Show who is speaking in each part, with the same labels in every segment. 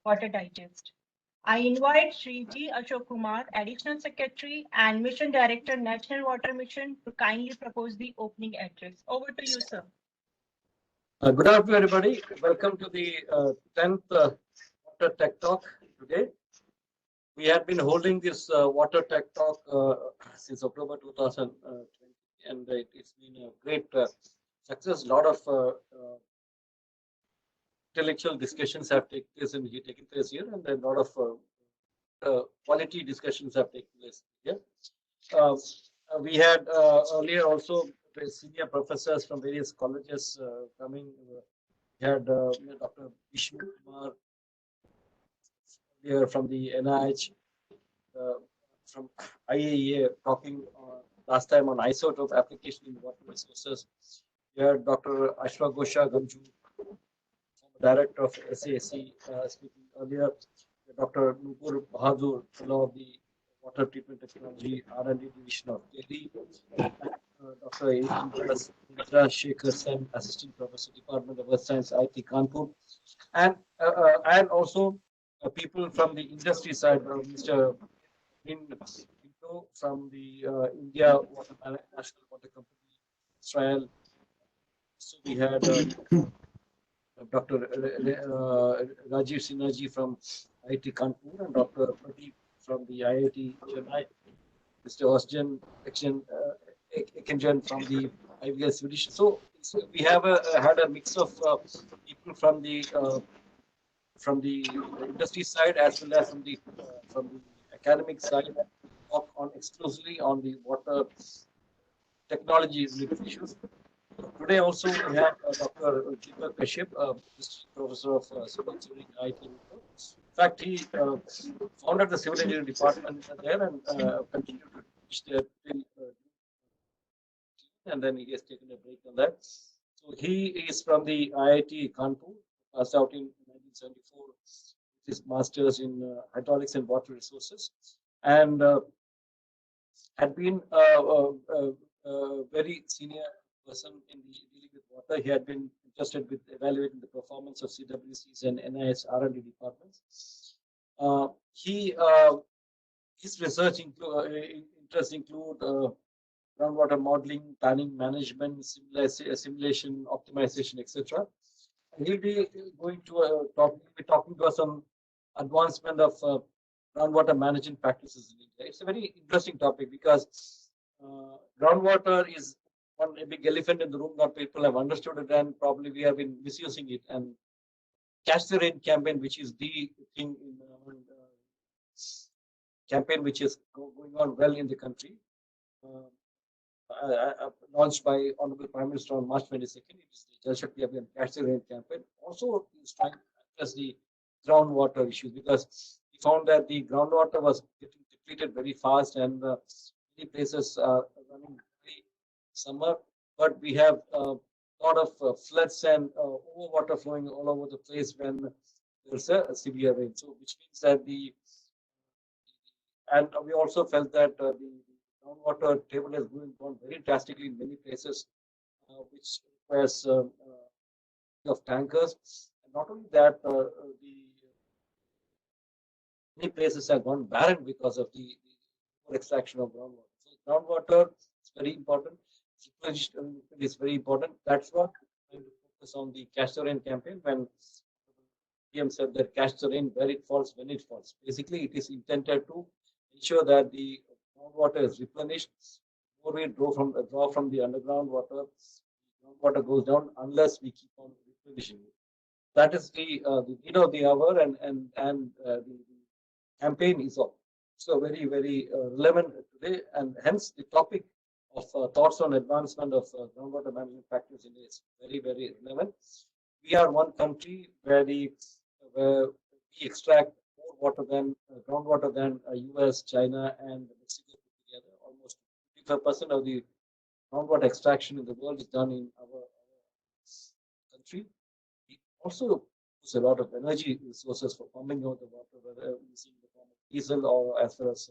Speaker 1: Water Digest. I invite Sri G. Ashok Kumar, Additional Secretary and Mission Director, National Water Mission, to kindly propose the opening address. Over to you, sir.
Speaker 2: Good afternoon, everybody. Welcome to the 10th Water Tech Talk today. We had been holding this Water Tech Talk since October 2020, and it's been a great success. A lot of intellectual discussions have taken place here, and a lot of quality discussions have taken place here. We had earlier also senior professors from various colleges coming. We had Dr. Vishnu Kumar here from the NIH, from IAEA talking last time on isotope application in water resources. We had Dr. Ashwagosha Ganju, Director of SASC, speaking earlier. Dr. Nupur Bahadur, Fellow of the Water Treatment Technology R&D Division of Delhi. Dr. Indra Shekhar Sen, Assistant Professor, Department of Earth Science, IT Kanpur. And also people from the industry side, Mr. Pinto from the India National Water Company, Israel. So we had Dr. Rajiv Sinhaji from IIT Kanpur and Dr. Pradeep from the IIT Chennai, Mr. Osjan Ekenjan from the IVL Swedish. So we have had a mix of people from the industry side as well as from the academic side, talk on exclusively on the water technology issues. Today also we have Dr. Deepak Kashyap, Professor of Civil Engineering IIT. In fact, he founded the Civil Engineering Department there and continued to teach there till and then he has taken a break on that. So he is from the IIT Kanpur, passed out in 1974 with his master's in hydraulics and water resources, and had been a very senior person in dealing with water. He had been interested with evaluating the performance of CWCs and NIS R&D departments. His research interests include groundwater modeling, planning, management, simulation, optimization, etc. He'll be going to talking to us on advancement of groundwater management practices in India. It's a very interesting topic because groundwater is a big elephant in the room. Not people have understood it, and probably we have been misusing it. And Catch the Rain campaign, which is the thing in campaign which is going on well in the country, launched by Honorable Prime Minister on March 22nd. It is the Jal Shakti Abhiyan Catch the Rain campaign. Also, is trying to address the groundwater issues because we found that the groundwater was getting depleted very fast, and many places are running very summer. But we have a lot of floods and overwater flowing all over the place when there's a severe rain. So, which means that and we also felt that the groundwater table has gone very drastically in many places, which requires of tankers. And not only that, many places have gone barren because of the extraction of groundwater. So groundwater is very important. Is very important. That's what we're going to focus on the Catch the Rain campaign. When PM said that catch the rain where it falls, when it falls. Basically, it is intended to ensure that the groundwater is replenished. More we draw from the underground water, groundwater goes down unless we keep on replenishing it. That is the need of the hour, and the campaign is also very relevant today, and hence the topic of thoughts on advancement of groundwater management practice in India is very relevant. We are one country where we extract more water than groundwater than US, China, and Mexico put together. Almost 55% of the groundwater extraction in the world is done in our country. We also use a lot of energy resources for pumping out the water, whether using the form of diesel or as well as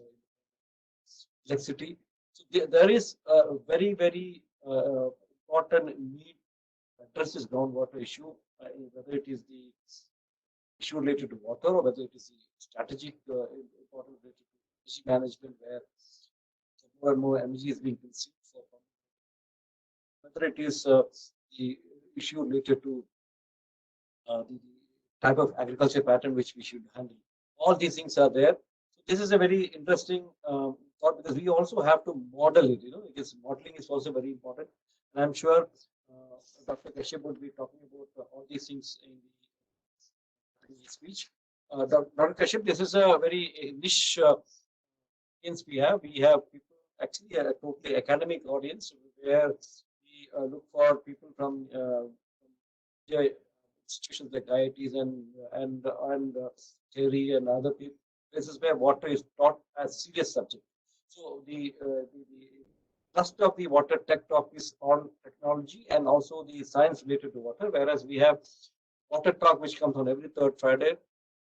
Speaker 2: electricity. So there is a very important need to address this groundwater issue, whether it is the issue related to water, or whether it is strategic important related to energy management, where more and more energy is being consumed for, whether it is the issue related to the type of agriculture pattern which we should handle. All these things are there. So this is a very interesting thought, because we also have to model it, because modeling is also very important. And I'm sure Dr. Kashyap would be talking about all these things in his speech. Dr. Kashyap, this is a very niche audience we have. We have people, actually a totally academic audience, where we look for people from institutions like IITs and theory and other places where water is taught as serious subject. So the thrust of the water tech talk is on technology and also the science related to water, whereas we have water talk which comes on every third Friday,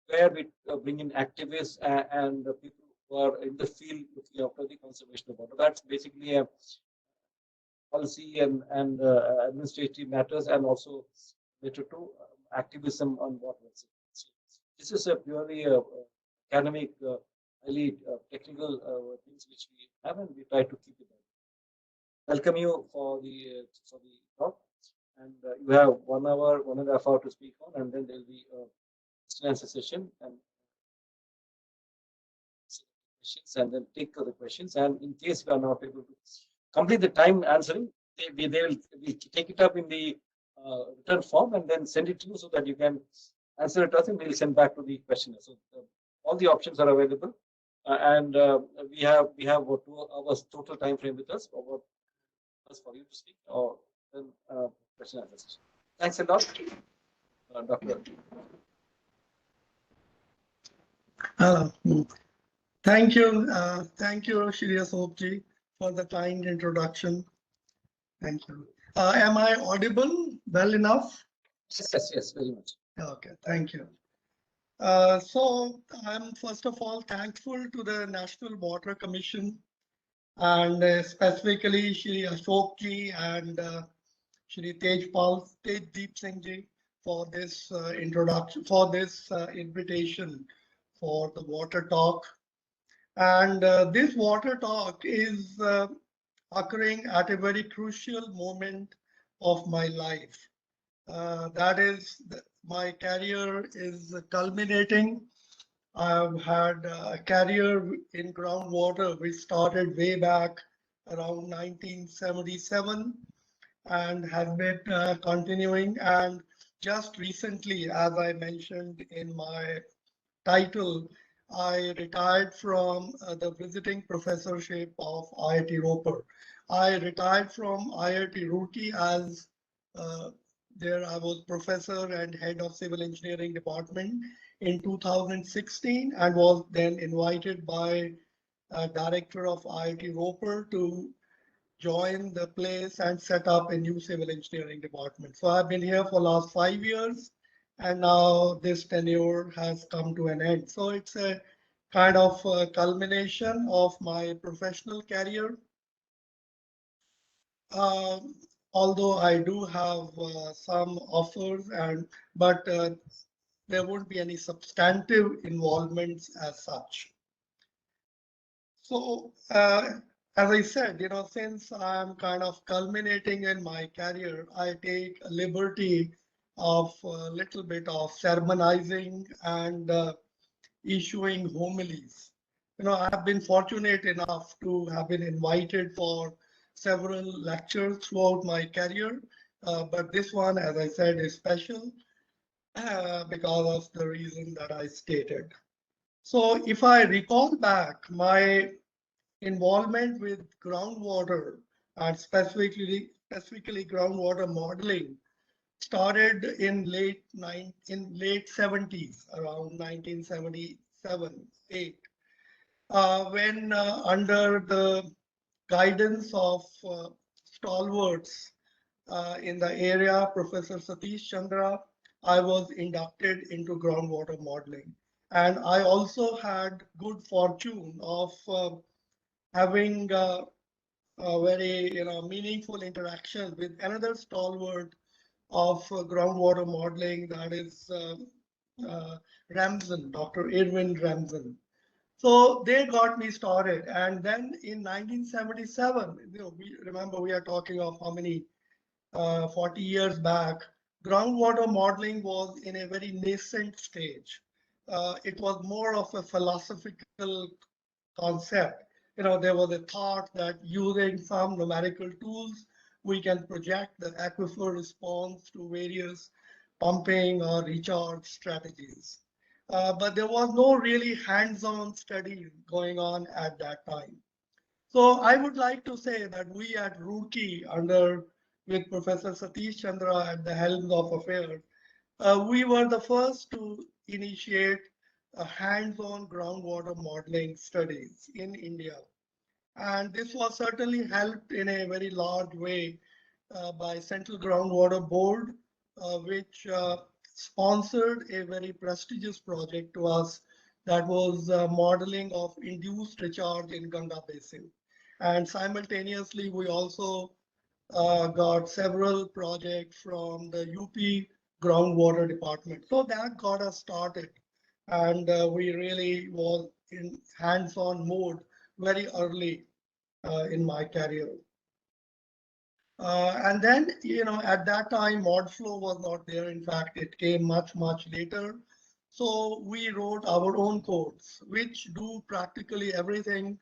Speaker 2: where we bring in activists and people who are in the field looking after the conservation of water. That's basically a policy and administrative matters, and also related to activism on water. So this is a purely academic, highly technical things which we have, and we try to keep it. Welcome you for the talk, and you have 1 hour, 1.5 hours to speak on, and then there will be a question and answer session, and questions, and then take the questions. And in case we are not able to complete the time answering, they will take it up in the return form and then send it to you, so that you can answer it us, and we'll send back to the questioner. So all the options are available, and we have about 2 hours total time frame with us, over for you to speak, or then question and answer session. Thanks a lot, Dr.
Speaker 3: Thank you, Shri Ashokji, for the kind introduction. Thank you. Am I audible well enough?
Speaker 2: Yes, very much.
Speaker 3: Okay, thank you. So I'm first of all thankful to the National Water Commission, and specifically Shri Ashokji and Shri Tejdeep Singh Ji, for this introduction, for this invitation for the water talk. And this water talk is occurring at a very crucial moment of my life. That is, my career is culminating. I've had a career in groundwater which started way back around 1977 and has been continuing. And just recently, as I mentioned in my title, I retired from the visiting professorship of IIT Ropar. I retired from IIT Roorkee as there I was professor and head of civil engineering department in 2016, and was then invited by director of IIT Ropar to join the place and set up a new civil engineering department. So I've been here for last 5 years, and now this tenure has come to an end. So it's a kind of culmination of my professional career. Although I do have some offers, but there won't be any substantive involvements as such. So as I said, since I'm kind of culminating in my career, I take a liberty of a little bit of sermonizing and issuing homilies. I've been fortunate enough to have been invited for several lectures throughout my career, but this one, as I said, is special because of the reason that I stated. So if I recall back, my involvement with groundwater, and specifically groundwater modeling, started in late 70s, around 1977-8, when under the guidance of stalwarts in the area, Professor Satish Chandra, I was inducted into groundwater modeling. And I also had good fortune of having a very meaningful interaction with another stalwart of groundwater modeling, that is Ramsden, Dr. Irwin Ramsden. So they got me started. And then in 1977, remember we are talking of how many, 40 years back, groundwater modeling was in a very nascent stage. It was more of a philosophical concept. There was a thought that using some numerical tools, we can project the aquifer response to various pumping or recharge strategies. But there was no really hands-on study going on at that time. So I would like to say that we at Roorkee, with Professor Satish Chandra at the helm of affairs, we were the first to initiate hands-on groundwater modeling studies in India. And this was certainly helped in a very large way by Central Groundwater Board, which sponsored a very prestigious project to us that was modeling of induced recharge in Ganga Basin. And simultaneously, we also got several projects from the UP Groundwater Department. So that got us started. And we really was in hands-on mode very early in my career. And then, at that time, ModFlow was not there. In fact, it came much, much later. So we wrote our own codes, which do practically everything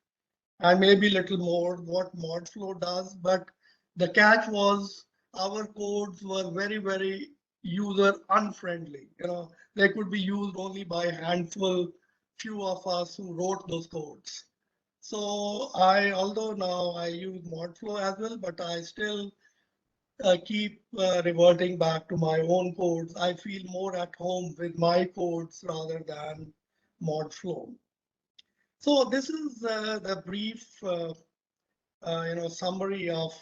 Speaker 3: and maybe a little more what ModFlow does. But the catch was our codes were very, very user unfriendly. They could be used only by a handful, few of us who wrote those codes. So although now I use ModFlow as well, but I still keep reverting back to my own codes. I feel more at home with my codes rather than ModFlow. So this is the brief, summary of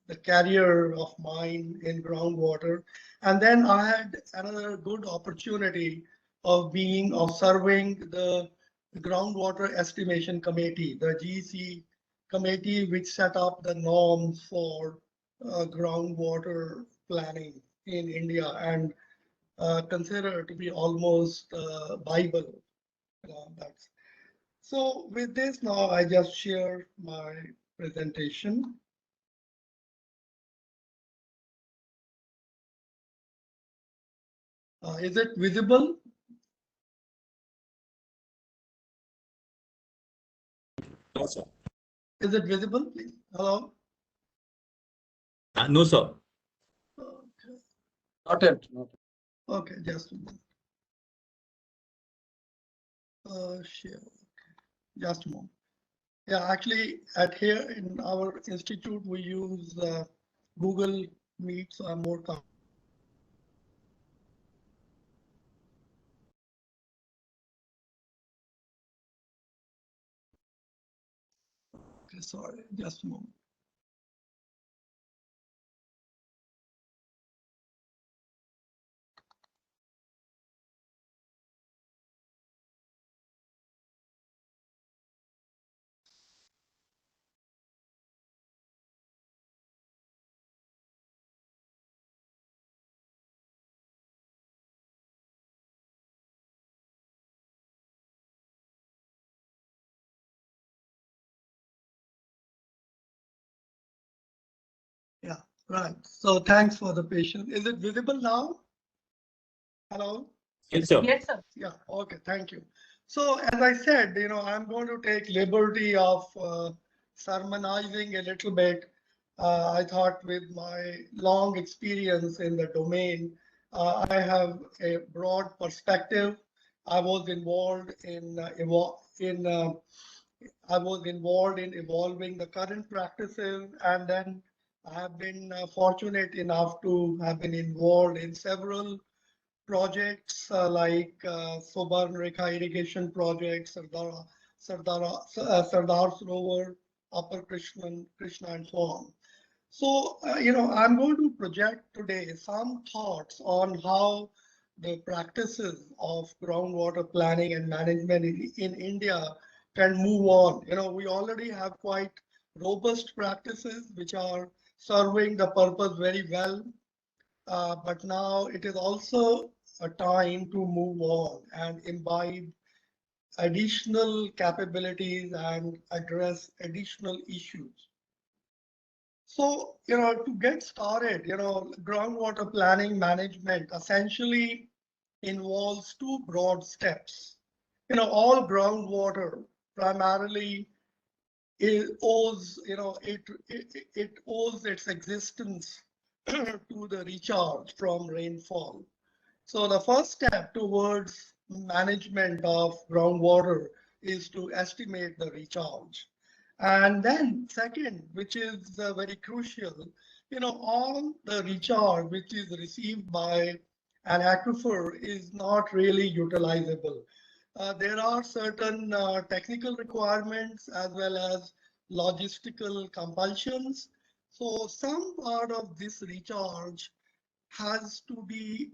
Speaker 3: the career of mine in groundwater. And then I had another good opportunity of serving the Groundwater Estimation Committee, the GC committee, which set up the norms for groundwater planning in India and considered to be almost Bible. So with this now, I just share my presentation. Is it visible?
Speaker 4: No, sir.
Speaker 3: Is it visible, please? Hello?
Speaker 4: No, sir.
Speaker 3: Okay.
Speaker 2: Not yet. Not yet.
Speaker 3: Okay, just a moment. Share. Okay. Just a moment. Yeah, actually, at here in our institute, we use Google Meet, so I'm more comfortable. Okay, sorry, just a moment. Yeah, right. So thanks for the patience. Is it visible now? Hello?
Speaker 4: Yes, sir.
Speaker 1: Yes, sir.
Speaker 3: Yeah, okay, thank you. So as I said, I'm going to take liberty of sermonizing a little bit. I thought with my long experience in the domain, I have a broad perspective. I was involved in evolving the current practices, and then I have been fortunate enough to have been involved in several projects like Sobarn Rekha irrigation projects, Sardar Sarovar, Upper Krishna, and so on. So, I'm going to project today some thoughts on how the practices of groundwater planning and management in India can move on. We already have quite robust practices which are serving the purpose very well. But now it is also a time to move on and imbibe additional capabilities and address additional issues. So, to get started, groundwater planning management essentially involves two broad steps. All groundwater primarily it owes, it owes its existence to the recharge from rainfall. So the first step towards management of groundwater is to estimate the recharge. And then second, which is very crucial, all the recharge which is received by an aquifer is not really utilizable. There are certain technical requirements as well as logistical compulsions. So some part of this recharge has to be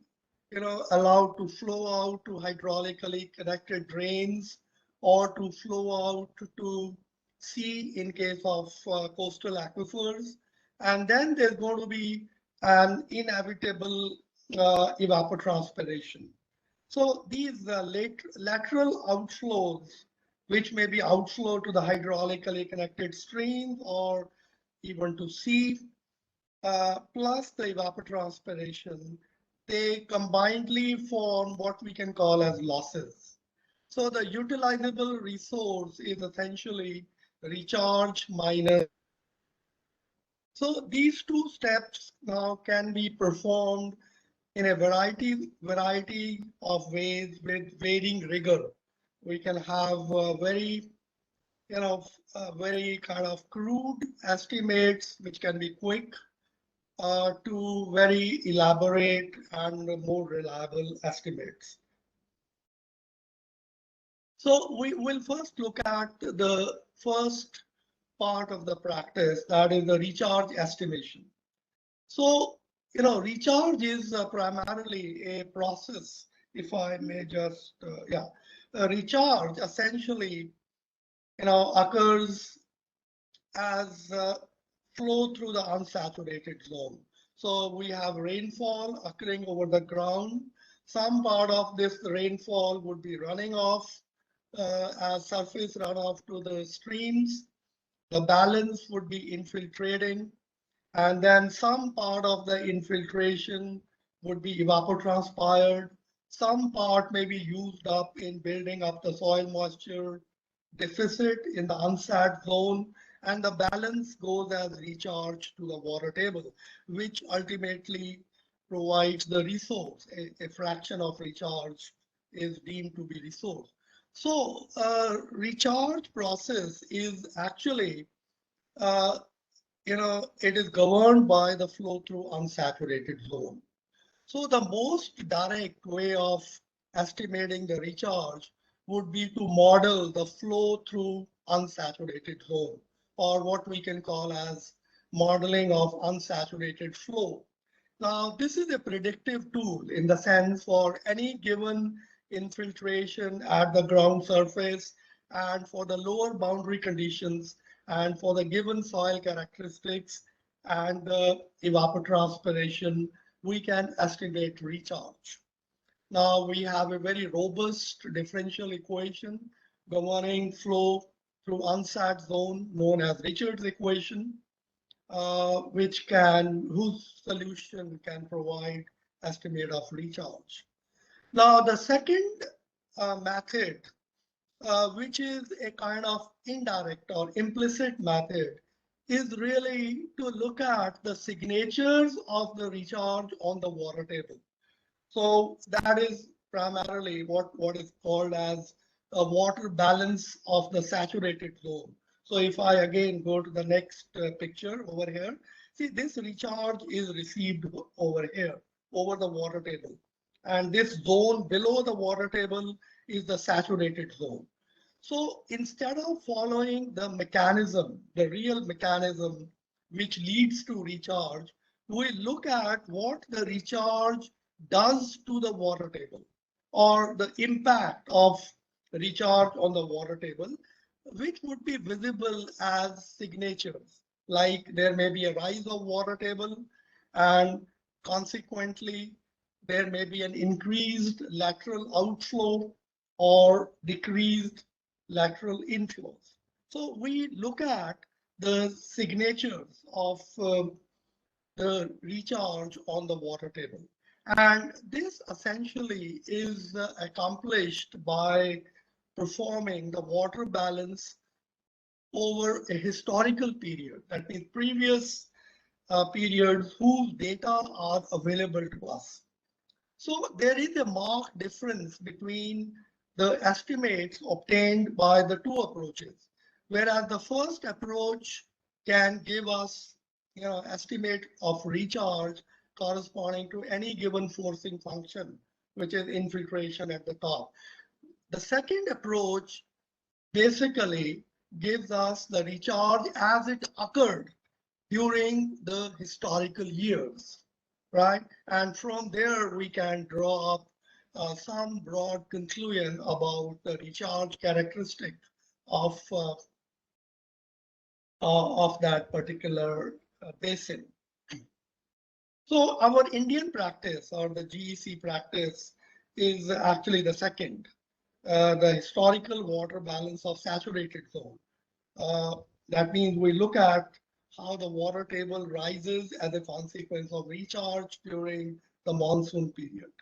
Speaker 3: allowed to flow out to hydraulically connected drains or to flow out to sea in case of coastal aquifers. And then there's going to be an inevitable evapotranspiration. So these lateral outflows, which may be outflow to the hydraulically connected streams or even to sea, plus the evapotranspiration, they combinedly form what we can call as losses. So the utilizable resource is essentially recharge minus. So these two steps now can be performed in a variety of ways with varying rigor. We can have very kind of crude estimates, which can be quick, to very elaborate and more reliable estimates. So we will first look at the first part of the practice, that is the recharge estimation. So, recharge is primarily a process, if I may just, recharge essentially, occurs as flow through the unsaturated zone. So we have rainfall occurring over the ground. Some part of this rainfall would be running off as surface runoff to the streams. The balance would be infiltrating. And then some part of the infiltration would be evapotranspired. Some part may be used up in building up the soil moisture deficit in the unsat zone, and the balance goes as recharge to the water table, which ultimately provides the resource. A fraction of recharge is deemed to be resource. So recharge process is actually, it is governed by the flow through unsaturated zone. So the most direct way of estimating the recharge would be to model the flow through unsaturated zone, or what we can call as modeling of unsaturated flow. Now, this is a predictive tool in the sense for any given infiltration at the ground surface and for the lower boundary conditions and for the given soil characteristics and the evapotranspiration, we can estimate recharge. Now we have a very robust differential equation governing flow through unsat zone known as Richards equation, whose solution can provide estimate of recharge. Now the second method, which is a kind of indirect or implicit method, is really to look at the signatures of the recharge on the water table. So that is primarily what is called as a water balance of the saturated zone. So if I again go to the next picture over here, see this recharge is received over here, over the water table. And this zone below the water table is the saturated zone. So instead of following the mechanism, the real mechanism which leads to recharge, we look at what the recharge does to the water table, or the impact of recharge on the water table, which would be visible as signatures. Like there may be a rise of water table, and consequently there may be an increased lateral outflow or decreased lateral inflows. So we look at the signatures of the recharge on the water table. And this essentially is accomplished by performing the water balance over a historical period. That means previous periods whose data are available to us. So there is a marked difference between the estimates obtained by the two approaches, whereas the first approach can give us estimate of recharge corresponding to any given forcing function, which is infiltration at the top. The second approach basically gives us the recharge as it occurred during the historical years, right? And from there, we can draw up some broad conclusion about the recharge characteristic of that particular basin. So our Indian practice or the GEC practice is actually the second, the historical water balance of saturated zone. That means we look at how the water table rises as a consequence of recharge during the monsoon period.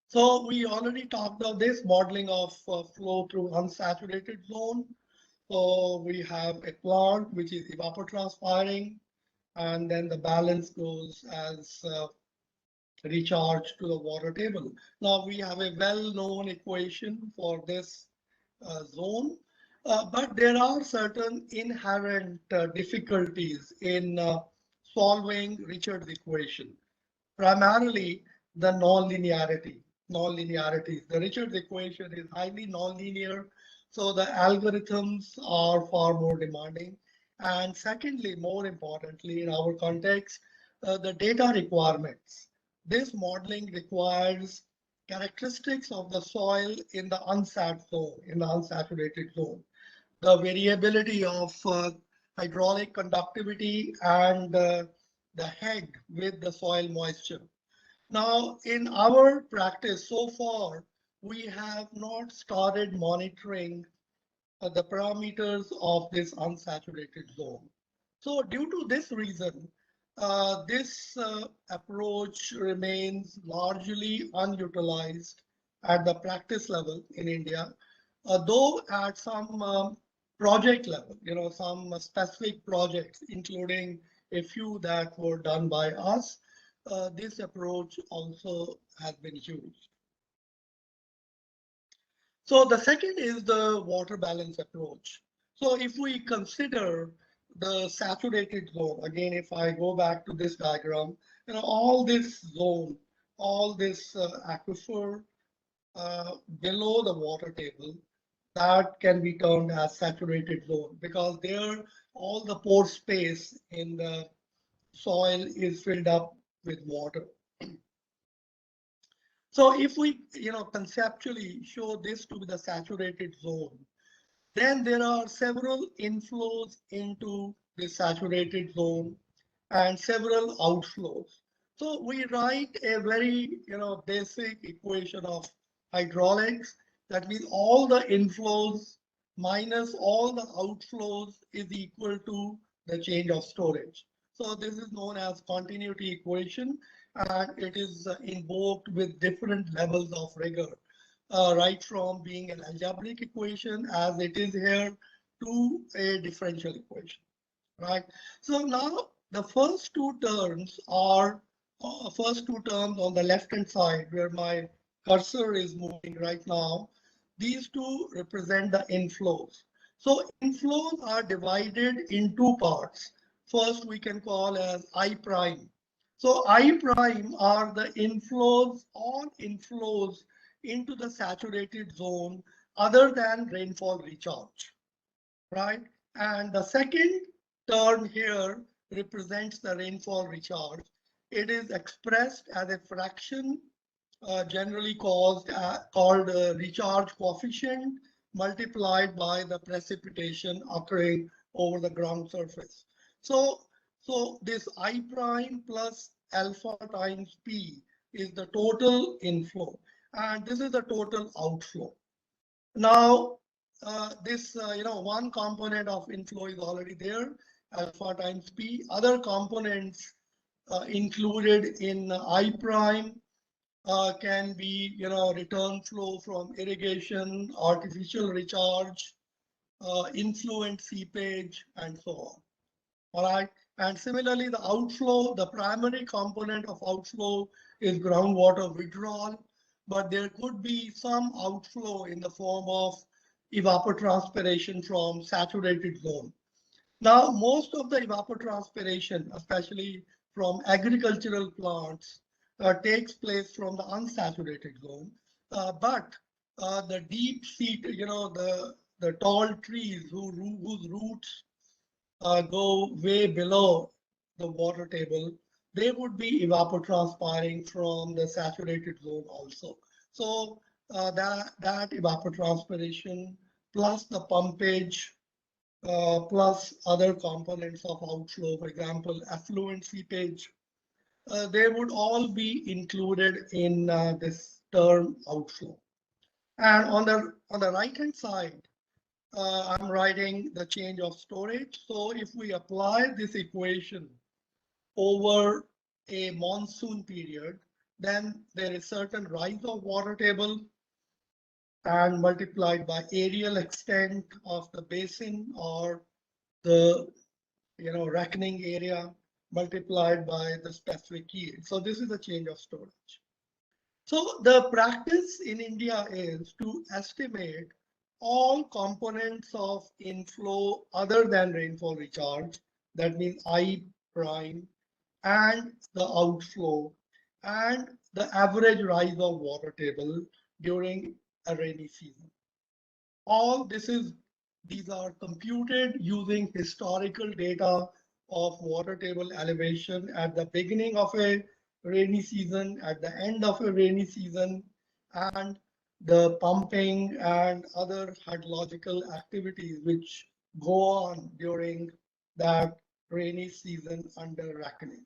Speaker 3: So we already talked about this modeling of flow through unsaturated zone. So we have a plant which is evapotranspiring, and then the balance goes as recharge to the water table. Now we have a well-known equation for this zone. But there are certain inherent difficulties in solving Richard's equation, primarily the nonlinearity. The Richard's equation is highly nonlinear, so the algorithms are far more demanding. And secondly, more importantly, in our context, the data requirements. This modeling requires characteristics of the soil in the unsat zone, in the unsaturated zone, the variability of hydraulic conductivity and the head with the soil moisture. Now, in our practice so far, we have not started monitoring the parameters of this unsaturated zone. So due to this reason, this approach remains largely unutilized at the practice level in India, though at some project level, some specific projects, including a few that were done by us, this approach also has been used. So the second is the water balance approach. So if we consider the saturated zone, again, if I go back to this diagram, all this zone, all this aquifer below the water table, that can be termed as saturated zone because there all the pore space in the soil is filled up with water. So if we conceptually show this to be the saturated zone, then there are several inflows into the saturated zone and several outflows. So we write a very basic equation of hydraulics. That means all the inflows minus all the outflows is equal to the change of storage. So this is known as continuity equation, and it is invoked with different levels of rigor, right from being an algebraic equation as it is here to a differential equation, right? So now the first two terms are on the left hand side where my cursor is moving right now. These two represent the inflows. So inflows are divided in two parts. First, we can call as I prime. So I prime are the inflows, all inflows into the saturated zone other than rainfall recharge, right? And the second term here represents the rainfall recharge. It is expressed as a fraction generally called recharge coefficient multiplied by the precipitation occurring over the ground surface. So this I prime plus alpha times P is the total inflow, and this is the total outflow. Now, this, one component of inflow is already there, alpha times P. Other components included in I prime can be, return flow from irrigation, artificial recharge, influent seepage, and so on. All right. And similarly, the outflow, the primary component of outflow is groundwater withdrawal, but there could be some outflow in the form of evapotranspiration from saturated zone. Now, most of the evapotranspiration, especially from agricultural plants, takes place from the unsaturated zone. But the deep seat, the tall trees whose roots go way below the water table, they would be evapotranspiring from the saturated zone also. So that evapotranspiration plus the pumpage plus other components of outflow, for example, effluent seepage, they would all be included in this term outflow. And on the right hand side, I'm writing the change of storage. So if we apply this equation over a monsoon period, then there is certain rise of water table and multiplied by areal extent of the basin or the reckoning area multiplied by the specific yield. So this is the change of storage. So the practice in India is to estimate all components of inflow other than rainfall recharge, that means I prime, and the outflow, and the average rise of water table during a rainy season. All these are computed using historical data of water table elevation at the beginning of a rainy season, at the end of a rainy season, and the pumping and other hydrological activities which go on during that rainy season under reckoning.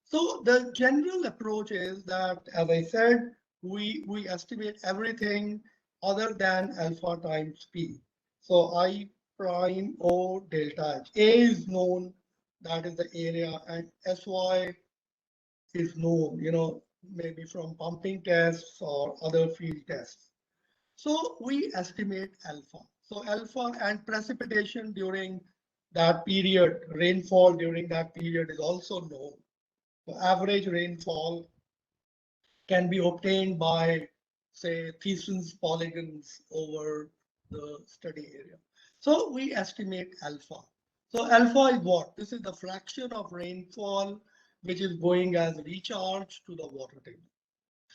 Speaker 3: So the general approach is that, as I said, we estimate everything other than alpha times P. So I prime O delta H. A is known, that is the area, and SY is known, maybe from pumping tests or other field tests. So we estimate alpha. So alpha and precipitation during that period, rainfall during that period is also known. The average rainfall can be obtained by, say, Thiessen's polygons over the study area. So we estimate alpha. So alpha is what? This is the fraction of rainfall which is going as recharge to the water table.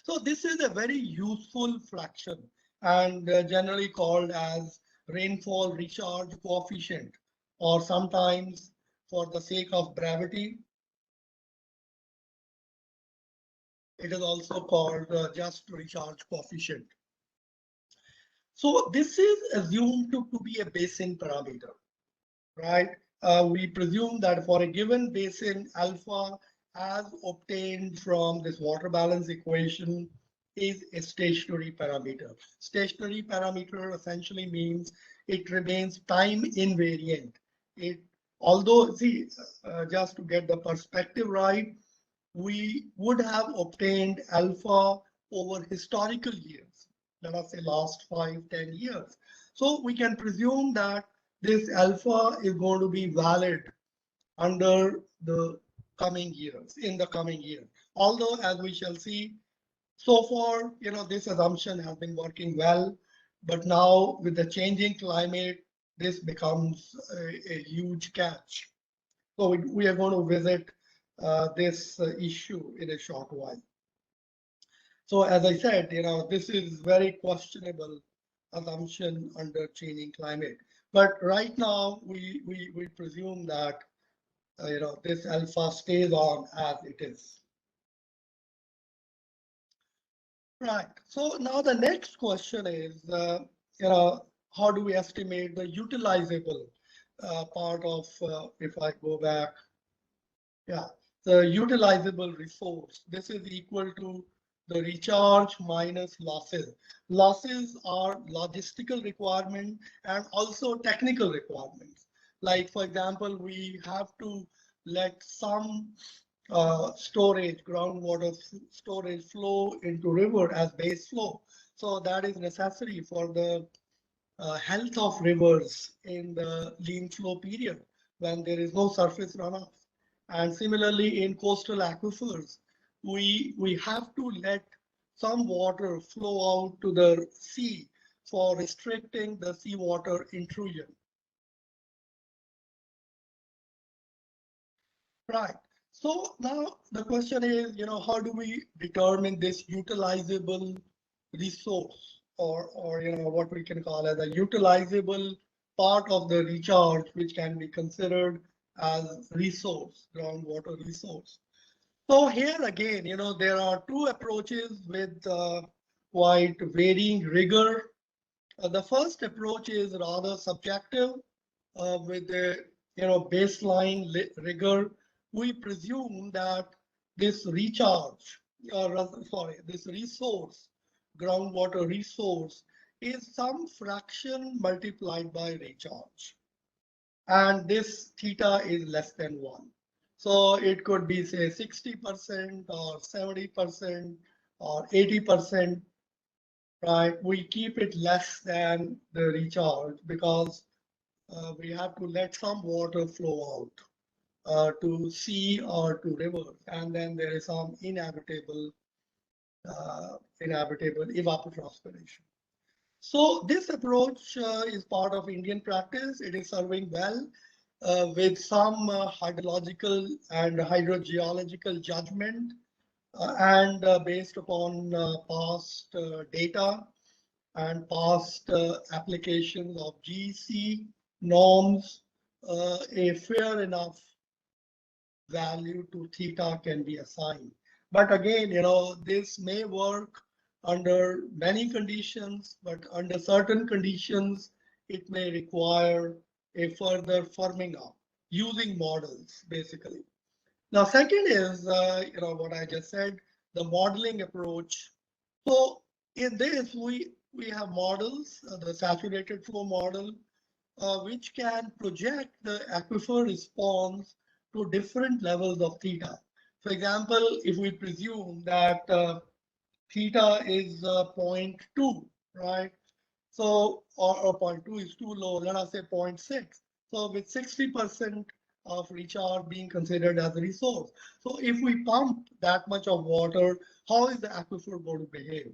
Speaker 3: So this is a very useful fraction and generally called as rainfall recharge coefficient, or sometimes for the sake of brevity, it is also called just recharge coefficient. So this is assumed to be a basin parameter, right? We presume that for a given basin, alpha as obtained from this water balance equation is a stationary parameter. Stationary parameter essentially means it remains time invariant. Although, see, just to get the perspective right, we would have obtained alpha over historical years, let us say last 5-10 years. So we can presume that this alpha is going to be valid under the coming years, in the coming year. Although, as we shall see, so far, this assumption has been working well, but now with the changing climate, this becomes a huge catch. So we are going to visit this issue in a short while. So as I said, this is very questionable assumption under changing climate. But right now, we presume that this alpha stays on as it is. Right. So now the next question is, how do we estimate the utilizable part of, if I go back, yeah. the utilizable resource. This is equal to the recharge minus losses. Losses are logistical requirement and also technical requirements. Like for example, we have to let some storage, groundwater storage flow into river as base flow. So that is necessary for the health of rivers in the lean flow period when there is no surface runoff. And similarly, in coastal aquifers, we have to let some water flow out to the sea for restricting the seawater intrusion. Right. So now the question is, how do we determine this utilizable resource or what we can call as a utilizable part of the recharge, which can be considered as resource, groundwater resource. So here again, there are two approaches with quite varying rigor. The first approach is rather subjective with the baseline rigor. We presume that this recharge, this resource, groundwater resource, is some fraction multiplied by recharge, and this theta is less than 1. So it could be say 60% or 70% or 80%, right? We keep it less than the recharge because we have to let some water flow out to sea or to rivers, and then there is some inevitable evapotranspiration. So this approach is part of Indian practice. It is serving well with some hydrological and hydrogeological judgment and based upon past data and past applications of GEC norms, a fair enough value to theta can be assigned. But again, this may work under many conditions, but under certain conditions, it may require a further firming up using models, basically. Now, second is, what I just said, the modeling approach. So in this, we have models, the saturated flow model, which can project the aquifer response to different levels of theta. For example, if we presume that theta is 0.2, right? So, or 0.2 is too low, let us say 0.6. So with 60% of recharge being considered as a resource. So if we pump that much of water, how is the aquifer going to behave?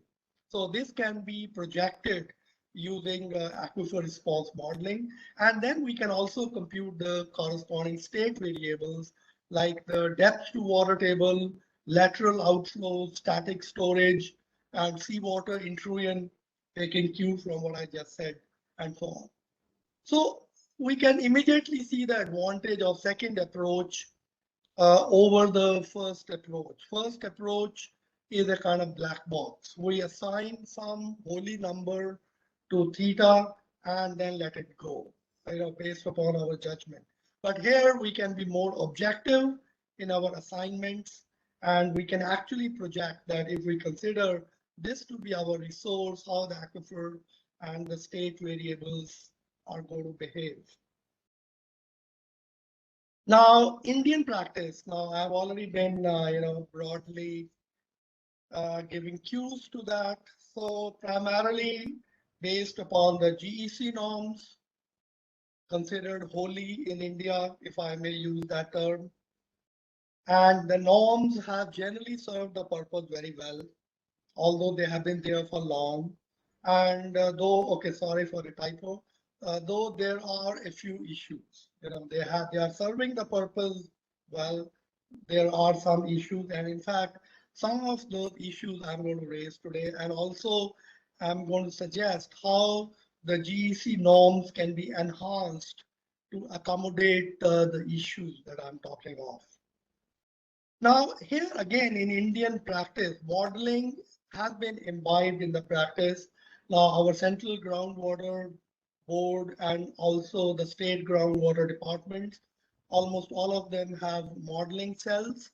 Speaker 3: So this can be projected using aquifer response modeling. And then we can also compute the corresponding state variables like the depth to water table, lateral outflow, static storage, and seawater intrusion, taking cue from what I just said, and so on. So we can immediately see the advantage of second approach over the first approach. First approach is a kind of black box. We assign some holy number to theta and then let it go, based upon our judgment. But here we can be more objective in our assignments, and we can actually project that if we consider this to be our resource, how the aquifer and the state variables are going to behave. Now, Indian practice. Now, I've already been, broadly giving cues to that. So primarily based upon the GEC norms, considered holy in India, if I may use that term. And the norms have generally served the purpose very well, although they have been there for long. And sorry for the typo, though there are a few issues, they are serving the purpose well. There are some issues, and in fact, some of those issues I'm going to raise today, and also I'm going to suggest how the GEC norms can be enhanced to accommodate the issues that I'm talking of. Now, here again in Indian practice, modeling has been imbibed in the practice. Now, our Central Groundwater Board and also the state groundwater departments, almost all of them have modeling cells.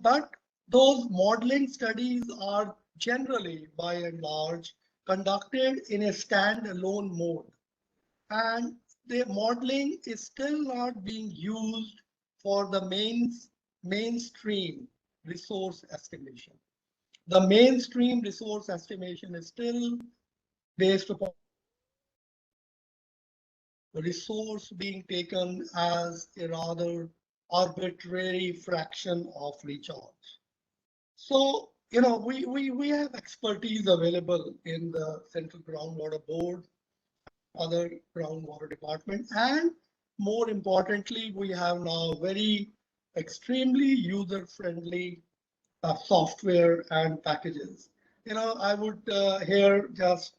Speaker 3: But those modeling studies are generally, by and large, conducted in a standalone mode. And the modeling is still not being used for the mainstream resource estimation. The mainstream resource estimation is still based upon resource being taken as a rather arbitrary fraction of recharge. So, we have expertise available in the Central Groundwater Board, other groundwater department, and more importantly, we have now very extremely user-friendly software and packages. I would here just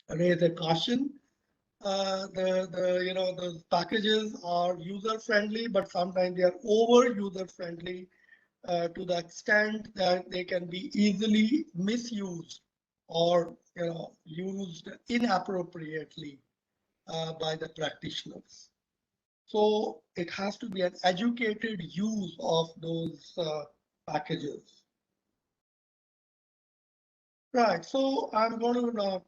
Speaker 3: raise a caution. The packages are user friendly, but sometimes they are over user friendly to the extent that they can be easily misused or used inappropriately by the practitioners. So it has to be an educated use of those packages. Right. So I'm going to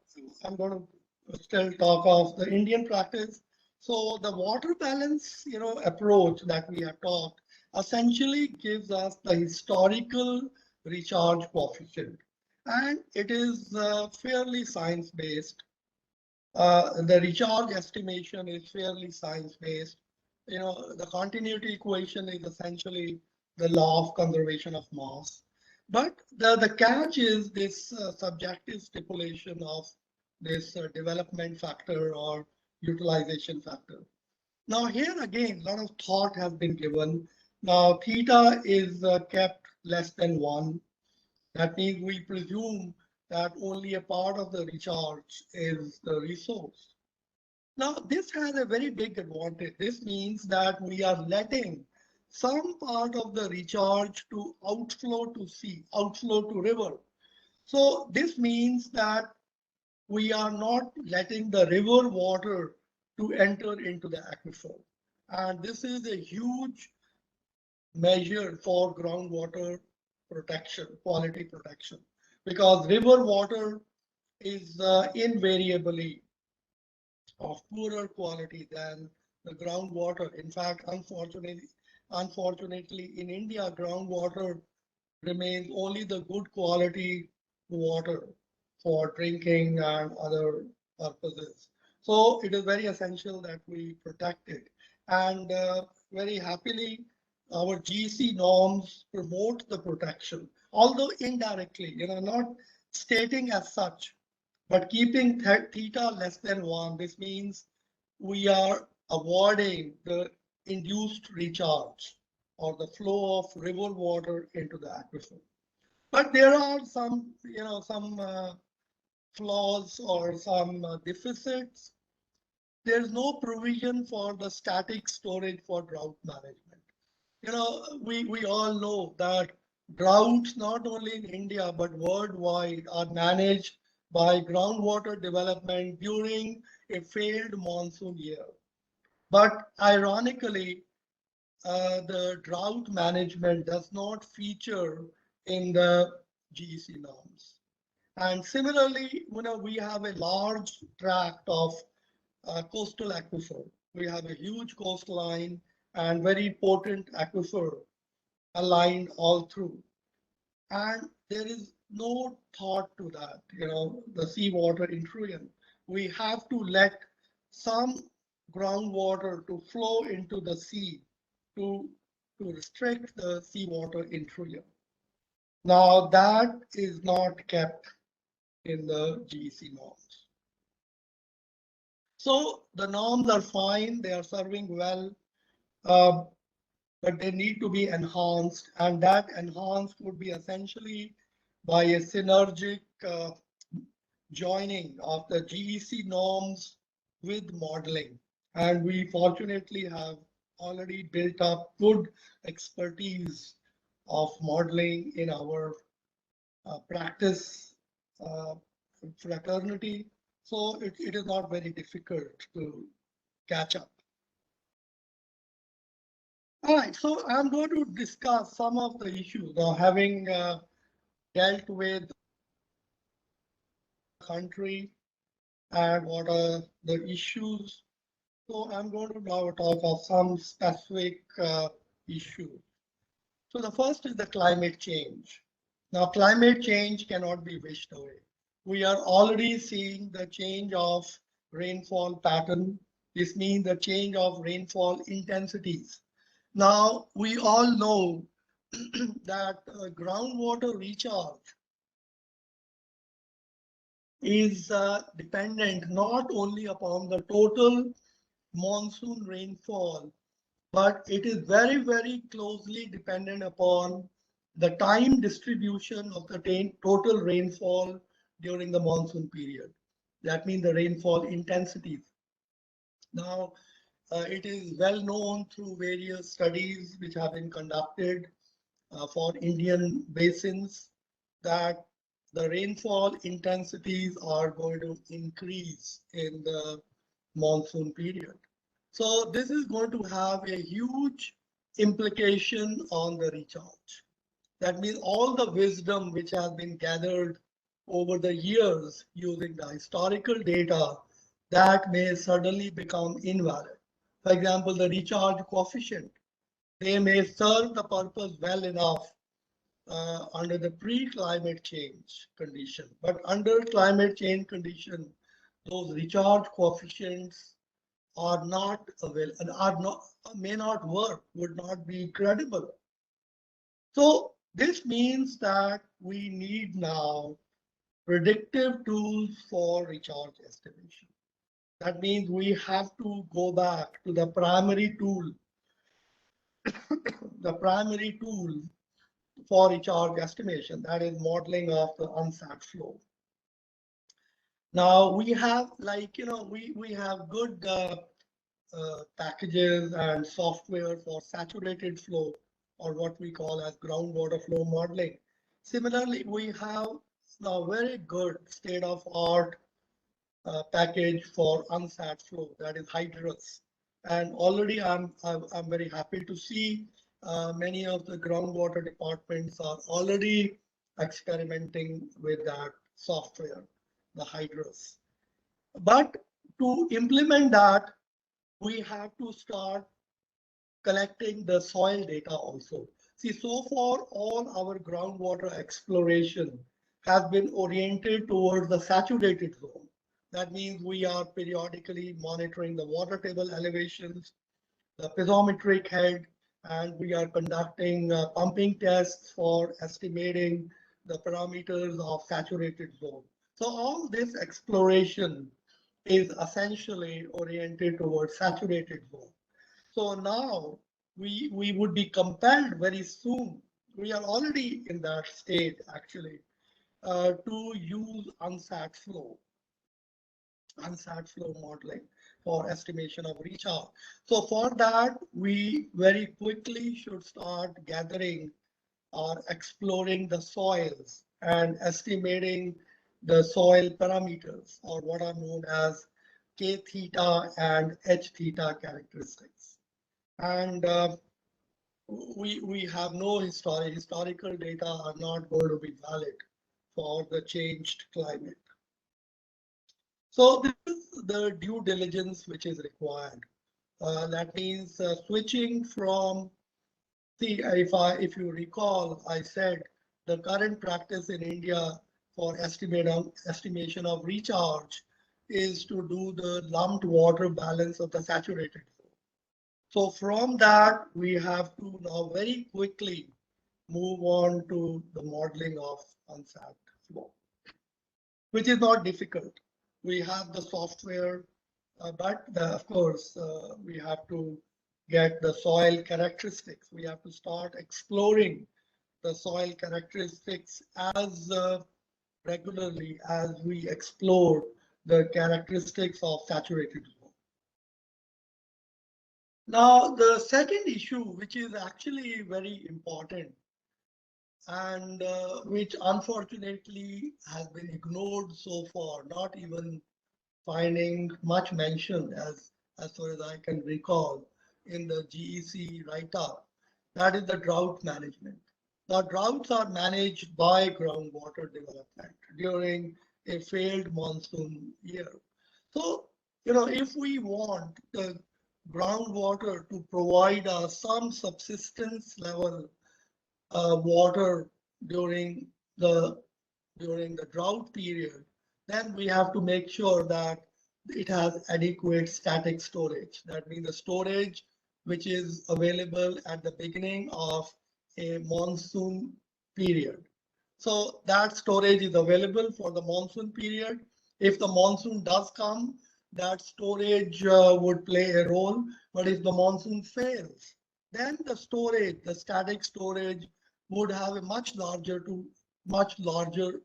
Speaker 3: still talk of the Indian practice. So the water balance, approach that we have talked essentially gives us the historical recharge coefficient, and it is fairly science-based. The recharge estimation is fairly science-based. The continuity equation is essentially the law of conservation of mass. But the catch is this subjective stipulation of this development factor or utilization factor. Now here again, a lot of thought has been given. Now theta is kept less than 1. That means we presume that only a part of the recharge is the resource. Now this has a very big advantage. This means that we are letting some part of the recharge to outflow to sea, outflow to river. So this means that we are not letting the river water to enter into the aquifer. And this is a huge measure for groundwater protection, quality protection, because river water is invariably of poorer quality than the groundwater. In fact, unfortunately, in India, groundwater remains only the good quality water for drinking and other purposes. So it is very essential that we protect it. And very happily, our GC norms promote the protection, although indirectly, not stating as such, but keeping theta less than 1. This means we are avoiding the induced recharge or the flow of river water into the aquifer. But there are some, flaws or some deficits. There's no provision for the static storage for drought management. We all know that droughts, not only in India, but worldwide, are managed by groundwater development during a failed monsoon year. But ironically, the drought management does not feature in the GEC norms. And similarly, we have a large tract of coastal aquifer. We have a huge coastline and very potent aquifer aligned all through. And there is no thought to that, the seawater intrusion. We have to let some groundwater to flow into the sea to restrict the seawater intrusion. Now that is not kept in the GEC norms. So the norms are fine, they are serving well, but they need to be enhanced, and that enhanced would be essentially by a synergic joining of the GEC norms with modeling. And we fortunately have already built up good expertise of modeling in our practice fraternity. So it is not very difficult to catch up. All right, so I'm going to discuss some of the issues now, having dealt with country and what are the issues. So I'm going to now talk of some specific issues. So the first is the climate change. Now, climate change cannot be wished away. We are already seeing the change of rainfall pattern. This means the change of rainfall intensities. Now, we all know that groundwater recharge is dependent not only upon the total monsoon rainfall, but it is very, very closely dependent upon the time distribution of the total rainfall during the monsoon period. That means the rainfall intensities. Now, it is well known through various studies which have been conducted for Indian basins that the rainfall intensities are going to increase in the monsoon period. So this is going to have a huge implication on the recharge. That means all the wisdom which has been gathered over the years using the historical data, that may suddenly become invalid. For example, the recharge coefficient, they may serve the purpose well enough under the pre-climate change condition, but under climate change condition, those recharge coefficients are not available and are not, may not work, would not be credible. So this means that we need now predictive tools for recharge estimation. That means we have to go back to the primary tool, the primary tool for recharge estimation, that is modeling of the unsat flow. Now we have, like, we have good packages and software for saturated flow, or what we call as groundwater flow modeling. Similarly, we have now very good state-of-art package for unsat flow, that is Hydrus. And already I'm very happy to see many of the groundwater departments are already experimenting with that software, the Hydrus. But to implement that, we have to start collecting the soil data also. See, so far all our groundwater exploration has been oriented towards the saturated zone. That means we are periodically monitoring the water table elevations, the piezometric head, and we are conducting pumping tests for estimating the parameters of saturated zone. So all this exploration is essentially oriented towards saturated zone. So now we would be compelled very soon. We are already in that state actually to use unsat flow modeling for estimation of recharge. So for that, we very quickly should start gathering or exploring the soils and estimating the soil parameters, or what are known as K theta and H theta characteristics. And we have no historical data are not going to be valid for the changed climate. So this is the due diligence which is required. That means switching from, see, if you recall, I said the current practice in India for estimation of recharge is to do the lumped water balance of the saturated zone. So from that, we have to now very quickly move on to the modeling of unsat flow, which is not difficult. We have the software, but of course, we have to get the soil characteristics. We have to start exploring the soil characteristics as regularly as we explore the characteristics of saturated zone. Now, the second issue, which is actually very important and which unfortunately has been ignored so far, not even finding much mention as far as I can recall, in the GEC write-up. That is the drought management. The droughts are managed by groundwater development during a failed monsoon year. So, if we want the groundwater to provide us some subsistence level water during the drought period, then we have to make sure that it has adequate static storage. That means the storage which is available at the beginning of a monsoon period. So that storage is available for the monsoon period. If the monsoon does come, that storage would play a role. But if the monsoon fails, then the storage, the static storage, would have a much larger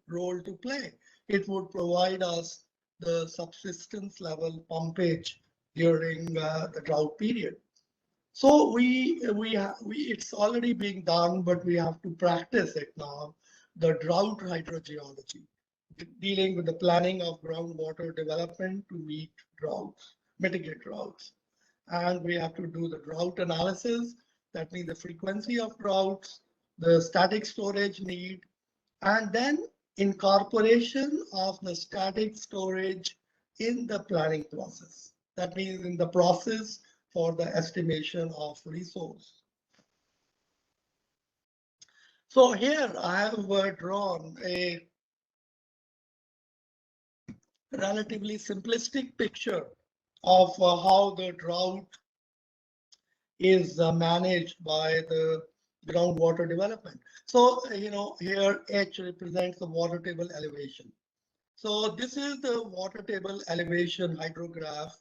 Speaker 3: role to play. It would provide us the subsistence level pumpage during the drought period. So it's already being done, but we have to practice it now. The drought hydrogeology, dealing with the planning of groundwater development to mitigate droughts. And we have to do the drought analysis. That means the frequency of droughts, the static storage need, and then incorporation of the static storage in the planning process. That means in the process for the estimation of resource. So here I have drawn a relatively simplistic picture of how the drought is managed by the groundwater development. So, here H represents the water table elevation. So this is the water table elevation hydrograph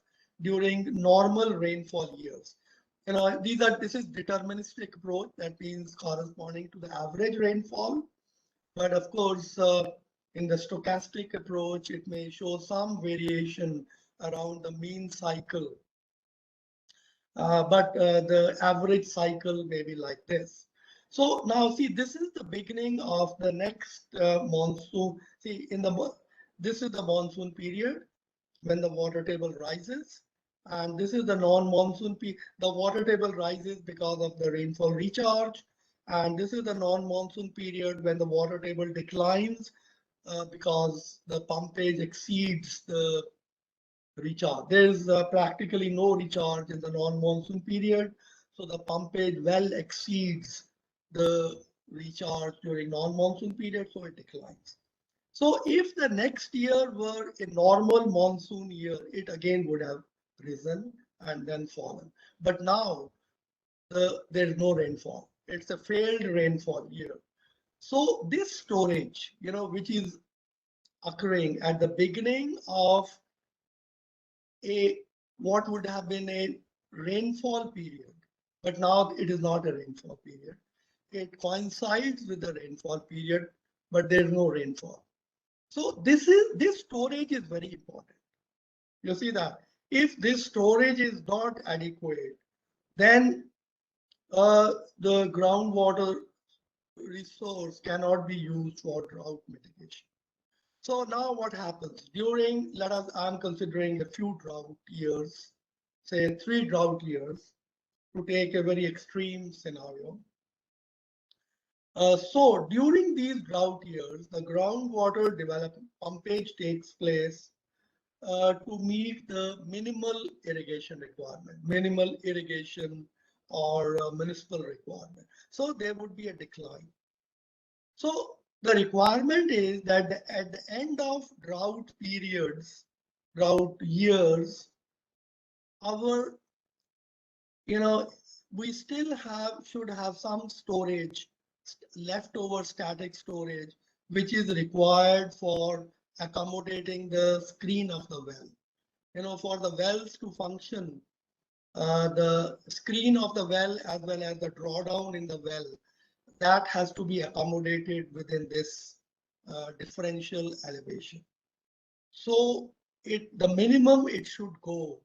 Speaker 3: during normal rainfall years. This is deterministic approach. That means corresponding to the average rainfall. But of course, in the stochastic approach, it may show some variation around the mean cycle. But the average cycle may be like this. So now see, this is the beginning of the next monsoon. See, this is the monsoon period when the water table rises. And this is the non-monsoon period. The water table rises because of the rainfall recharge. And this is the non-monsoon period when the water table declines because the pumpage exceeds the recharge. There is practically no recharge in the non-monsoon period. So the pumpage well exceeds the recharge during non-monsoon period, so it declines. So if the next year were a normal monsoon year, it again would have risen and then fallen. But now there is no rainfall. It's a failed rainfall year. So this storage, which is occurring at the beginning of what would have been a rainfall period, but now it is not a rainfall period. It coincides with the rainfall period, but there is no rainfall. So this storage is very important. You see that if this storage is not adequate, then the groundwater resource cannot be used for drought mitigation. So now what happens I'm considering a few drought years, say 3 drought years, to take a very extreme scenario. So during these drought years, the groundwater development pumpage takes place to meet the minimal irrigation requirement, or municipal requirement. So there would be a decline. So the requirement is that at the end of drought years, we still should have some storage, leftover static storage, which is required for accommodating the screen of the well. For the wells to function, the screen of the well as well as the drawdown in the well, that has to be accommodated within this differential elevation. So the minimum it should go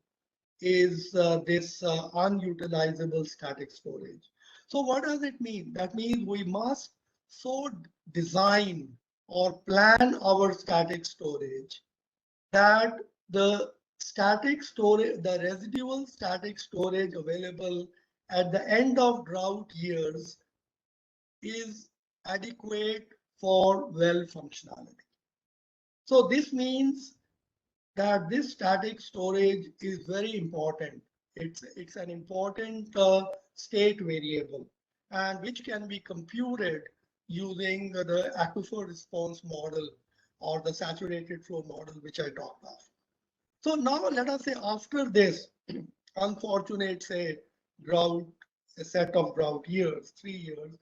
Speaker 3: is this unutilizable static storage. So what does it mean? That means we must design or plan our static storage that the static storage, the residual static storage available at the end of drought years is adequate for well functionality. So this means that this static storage is very important. It's an important state variable, and which can be computed using the aquifer response model or the saturated flow model, which I talked of. So now let us say after this unfortunate, say, drought, a set of drought years, 3 years,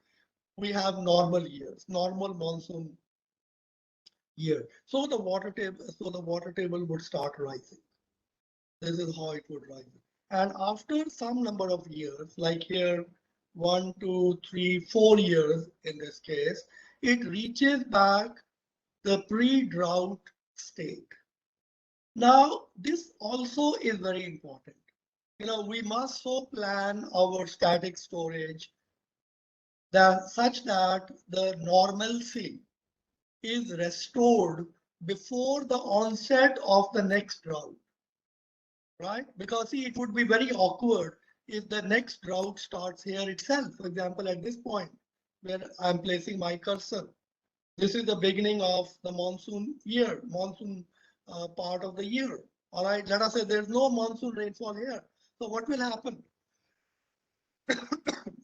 Speaker 3: we have normal years, normal monsoon year. So the water table would start rising. This is how it would rise. And after some number of years, like here, 1, 2, 3, 4 years in this case, it reaches back the pre-drought state. Now, this also is very important. We must so plan our static storage that such that the normalcy is restored before the onset of the next drought, right? Because see, it would be very awkward if the next drought starts here itself. For example, at this point where I'm placing my cursor, this is the beginning of the monsoon year, monsoon part of the year. All right, let us say there's no monsoon rainfall here. So what will happen?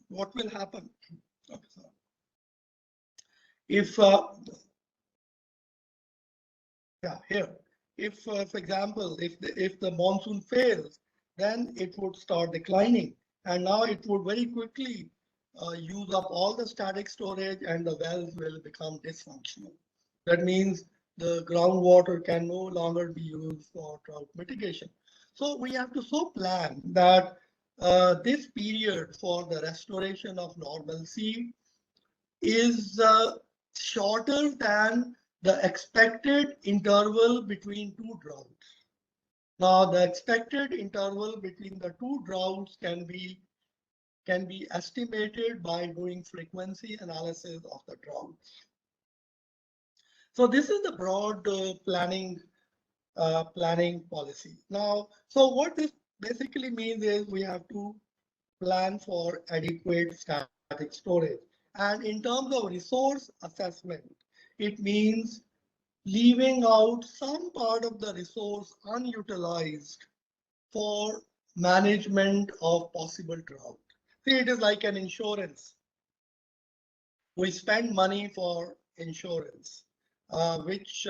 Speaker 3: What will happen? Okay, sorry. If yeah, here, if for example, if the monsoon fails, then it would start declining, and now it would very quickly use up all the static storage, and the wells will become dysfunctional. That means the groundwater can no longer be used for drought mitigation. So we have to so plan that this period for the restoration of normalcy is shorter than the expected interval between two droughts. Now, the expected interval between the two droughts can be estimated by doing frequency analysis of the droughts. So this is the broad planning policy. Now, so what this basically means is we have to plan for adequate static storage. And in terms of resource assessment, it means leaving out some part of the resource unutilized for management of possible drought. See, it is like an insurance. We spend money for insurance, which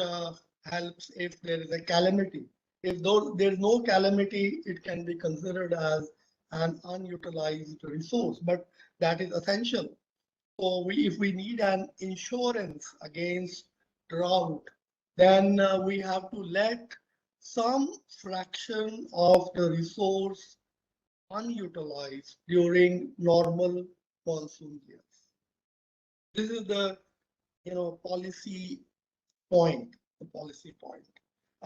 Speaker 3: helps if there is a calamity. If there is no calamity, it can be considered as an unutilized resource, but that is essential. So if we need an insurance against drought, then we have to let some fraction of the resource unutilized during normal monsoon years. This is the policy point,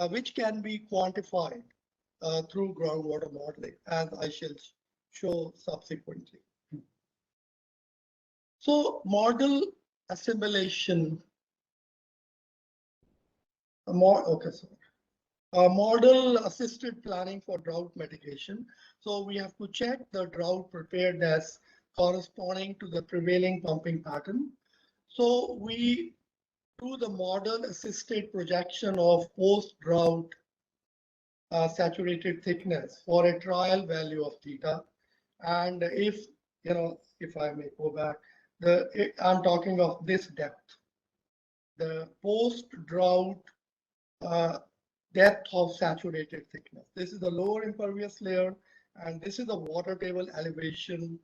Speaker 3: which can be quantified through groundwater modeling, as I shall show subsequently. So model assimilation, model assisted planning for drought mitigation. So we have to check the drought preparedness corresponding to the prevailing pumping pattern. So we do the model assisted projection of post-drought saturated thickness for a trial value of theta. And if I may go back, I'm talking of this depth, the post-drought depth of saturated thickness. This is the lower impervious layer, and this is the water table elevation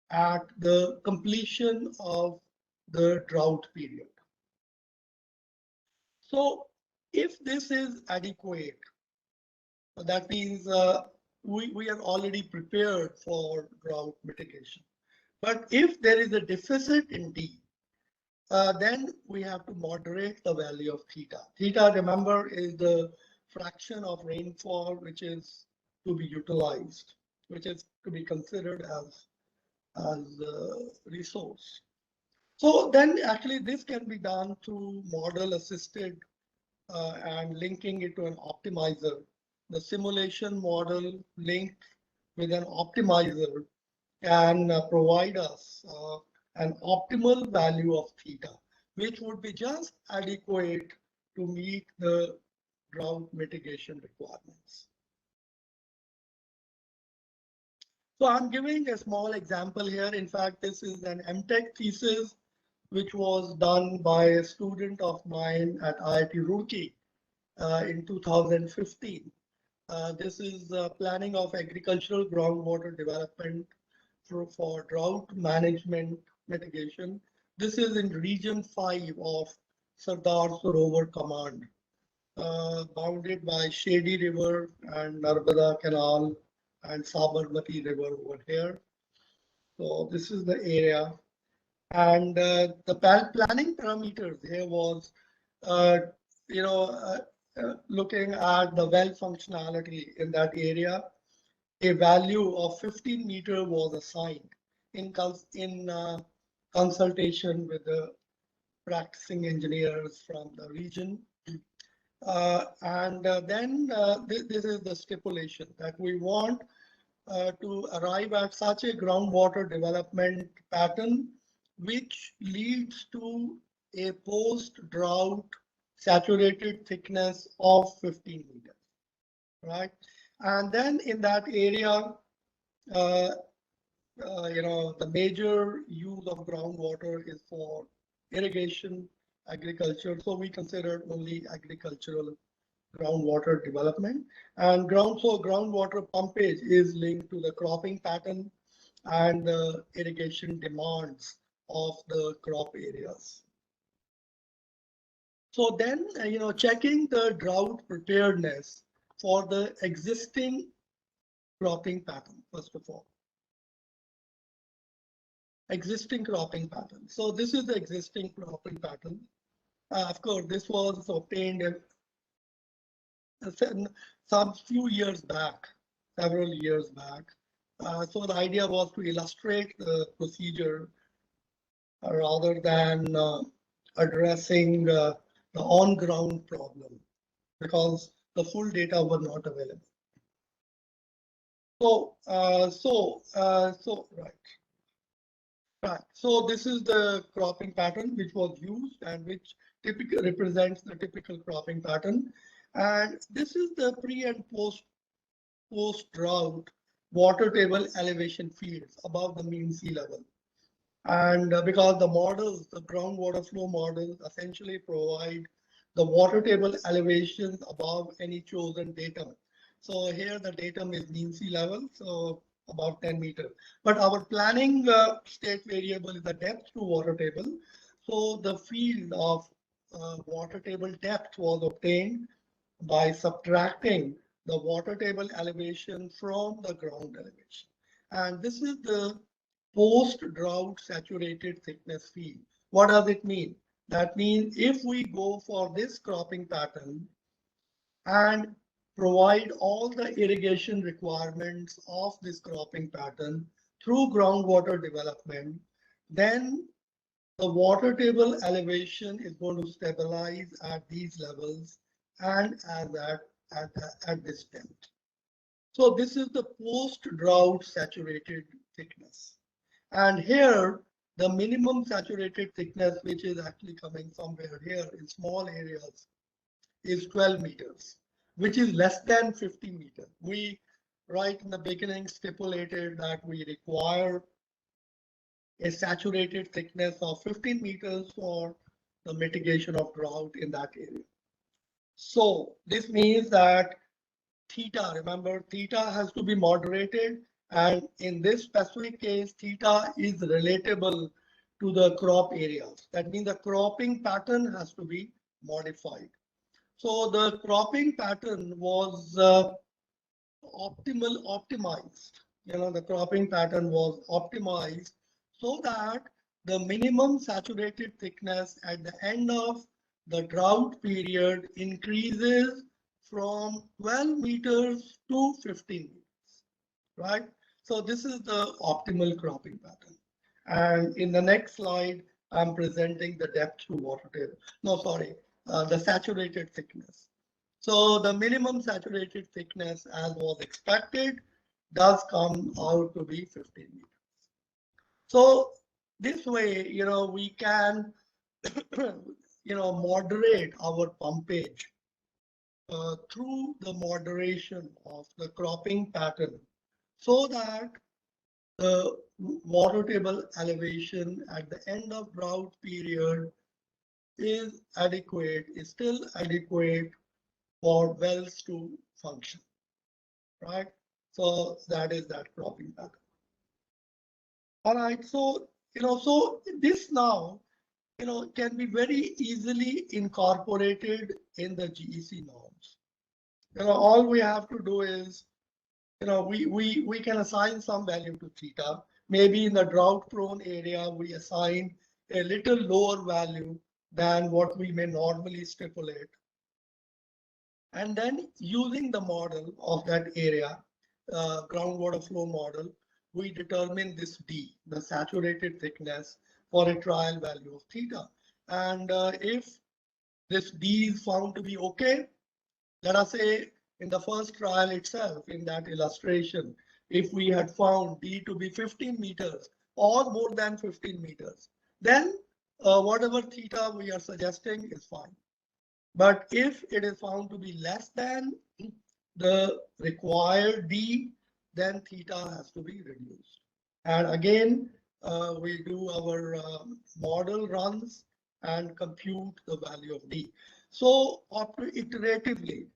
Speaker 3: at the completion of the drought period. So if this is adequate, that means we are already prepared for drought mitigation. But if there is a deficit in D, then we have to moderate the value of theta. Theta, remember, is the fraction of rainfall which is to be utilized, which is to be considered as a resource. So then actually this can be done through model assisted and linking it to an optimizer, the simulation model linked with an optimizer can provide us an optimal value of theta, which would be just adequate to meet the drought mitigation requirements. So I'm giving a small example here. In fact, this is an MTech thesis which was done by a student of mine at IIT Roorkee in 2015. This is planning of agricultural groundwater development for drought management mitigation. This is in region 5 of Sardar Sarovar Command, bounded by Shady River and Narmada Canal and Sabarmati River over here. So this is the area. And the planning parameters here was, looking at the well functionality in that area. A value of 15 meter was assigned in consultation with the practicing engineers from the region. This is the stipulation that we want to arrive at such a groundwater development pattern which leads to a post-drought saturated thickness of 15 meters, right? And then in that area, the major use of groundwater is for irrigation, agriculture. So we considered only agricultural groundwater development. And groundwater pumpage is linked to the cropping pattern and the irrigation demands of the crop areas. So then, checking the drought preparedness for the existing cropping pattern, first of all. Existing cropping pattern. So this is the existing cropping pattern. Of course, this was obtained some few years back, several years back. So the idea was to illustrate the procedure rather than addressing the on-ground problem, because the full data were not available. Right. So this is the cropping pattern which was used and which typically represents the typical cropping pattern. And this is the pre and post drought water table elevation fields above the mean sea level. And because the models, the groundwater flow models essentially provide the water table elevations above any chosen datum. So here the datum is mean sea level, so about 10 meters. But our planning state variable is the depth to water table. So the field of water table depth was obtained by subtracting the water table elevation from the ground elevation. And this is the post-drought saturated thickness field. What does it mean? That means if we go for this cropping pattern and provide all the irrigation requirements of this cropping pattern through groundwater development, then the water table elevation is going to stabilize at these levels and at this depth. So this is the post-drought saturated thickness. And here, the minimum saturated thickness, which is actually coming somewhere here in small areas, is 12 meters, which is less than 50 meters. We, right in the beginning, stipulated that we require a saturated thickness of 15 meters for the mitigation of drought in that area. So this means that theta, remember, theta has to be moderated. And in this specific case, theta is relatable to the crop areas. That means the cropping pattern has to be modified. So the cropping pattern was optimized. The cropping pattern was optimized so that the minimum saturated thickness at the end of the drought period increases from 12 meters to 15 meters, right? So this is the optimal cropping pattern. And in the next slide, I'm presenting the depth to water table. No, sorry, the saturated thickness. So the minimum saturated thickness, as was expected, does come out to be 15 meters. So this way, we can, moderate our pumpage through the moderation of the cropping pattern so that the water table elevation at the end of drought period is adequate, is still adequate for wells to function, right? So that is that cropping pattern. All right, so, so this now, can be very easily incorporated in the GEC norms. All we have to do is, we can assign some value to theta. Maybe in the drought prone area, we assign a little lower value than what we may normally stipulate. And then using the model of that area, groundwater flow model, we determine this D, the saturated thickness, for a trial value of theta. And if this D is found to be okay, let us say in the first trial itself, in that illustration, if we had found D to be 15 meters or more than 15 meters, then whatever theta we are suggesting is fine. But if it is found to be less than the required D, then theta has to be reduced. And again, we do our model runs and compute the value of D. So iteratively,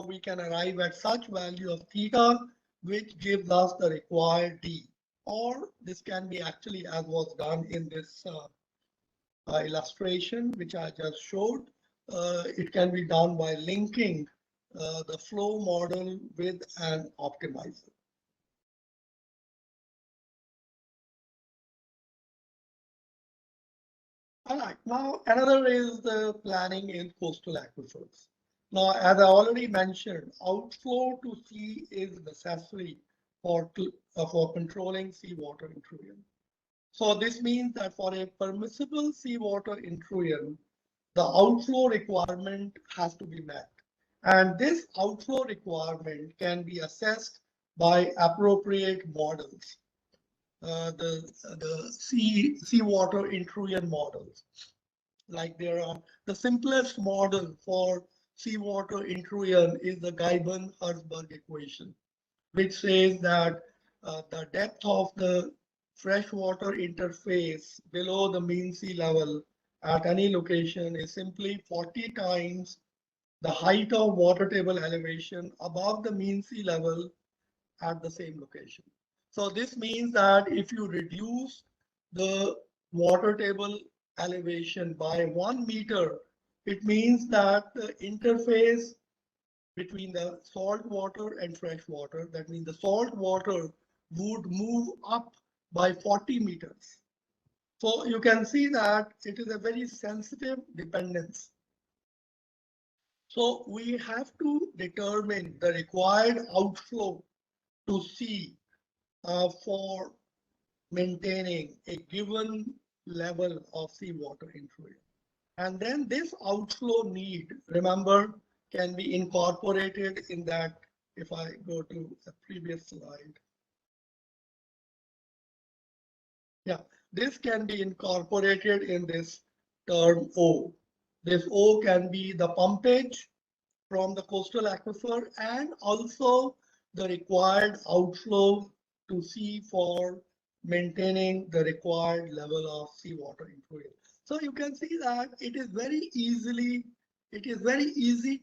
Speaker 3: we can arrive at such value of theta, which gives us the required D. Or this can be actually, as was done in this illustration, which I just showed, it can be done by linking the flow model with an optimizer. All right, now another is the planning in coastal aquifers. Now, as I already mentioned, outflow to sea is necessary for controlling seawater intrusion. So this means that for a permissible seawater intrusion, the outflow requirement has to be met. And this outflow requirement can be assessed by appropriate models, the seawater intrusion models. Like there are the simplest model for seawater intrusion is the Gibbon-Herzberg equation, which says that the depth of the freshwater interface below the mean sea level at any location is simply 40 times the height of water table elevation above the mean sea level at the same location. So this means that if you reduce the water table elevation by 1 meter, it means that the interface between the salt water and fresh water, that means the salt water would move up by 40 meters. So you can see that it is a very sensitive dependence. So we have to determine the required outflow to sea for maintaining a given level of seawater intrusion. And then this outflow need, remember, can be incorporated in that. If I go to the previous slide. Yeah, this can be incorporated in this term O. This O can be the pumpage from the coastal aquifer and also the required outflow to sea for maintaining the required level of seawater intrusion. So you can see that it is very easy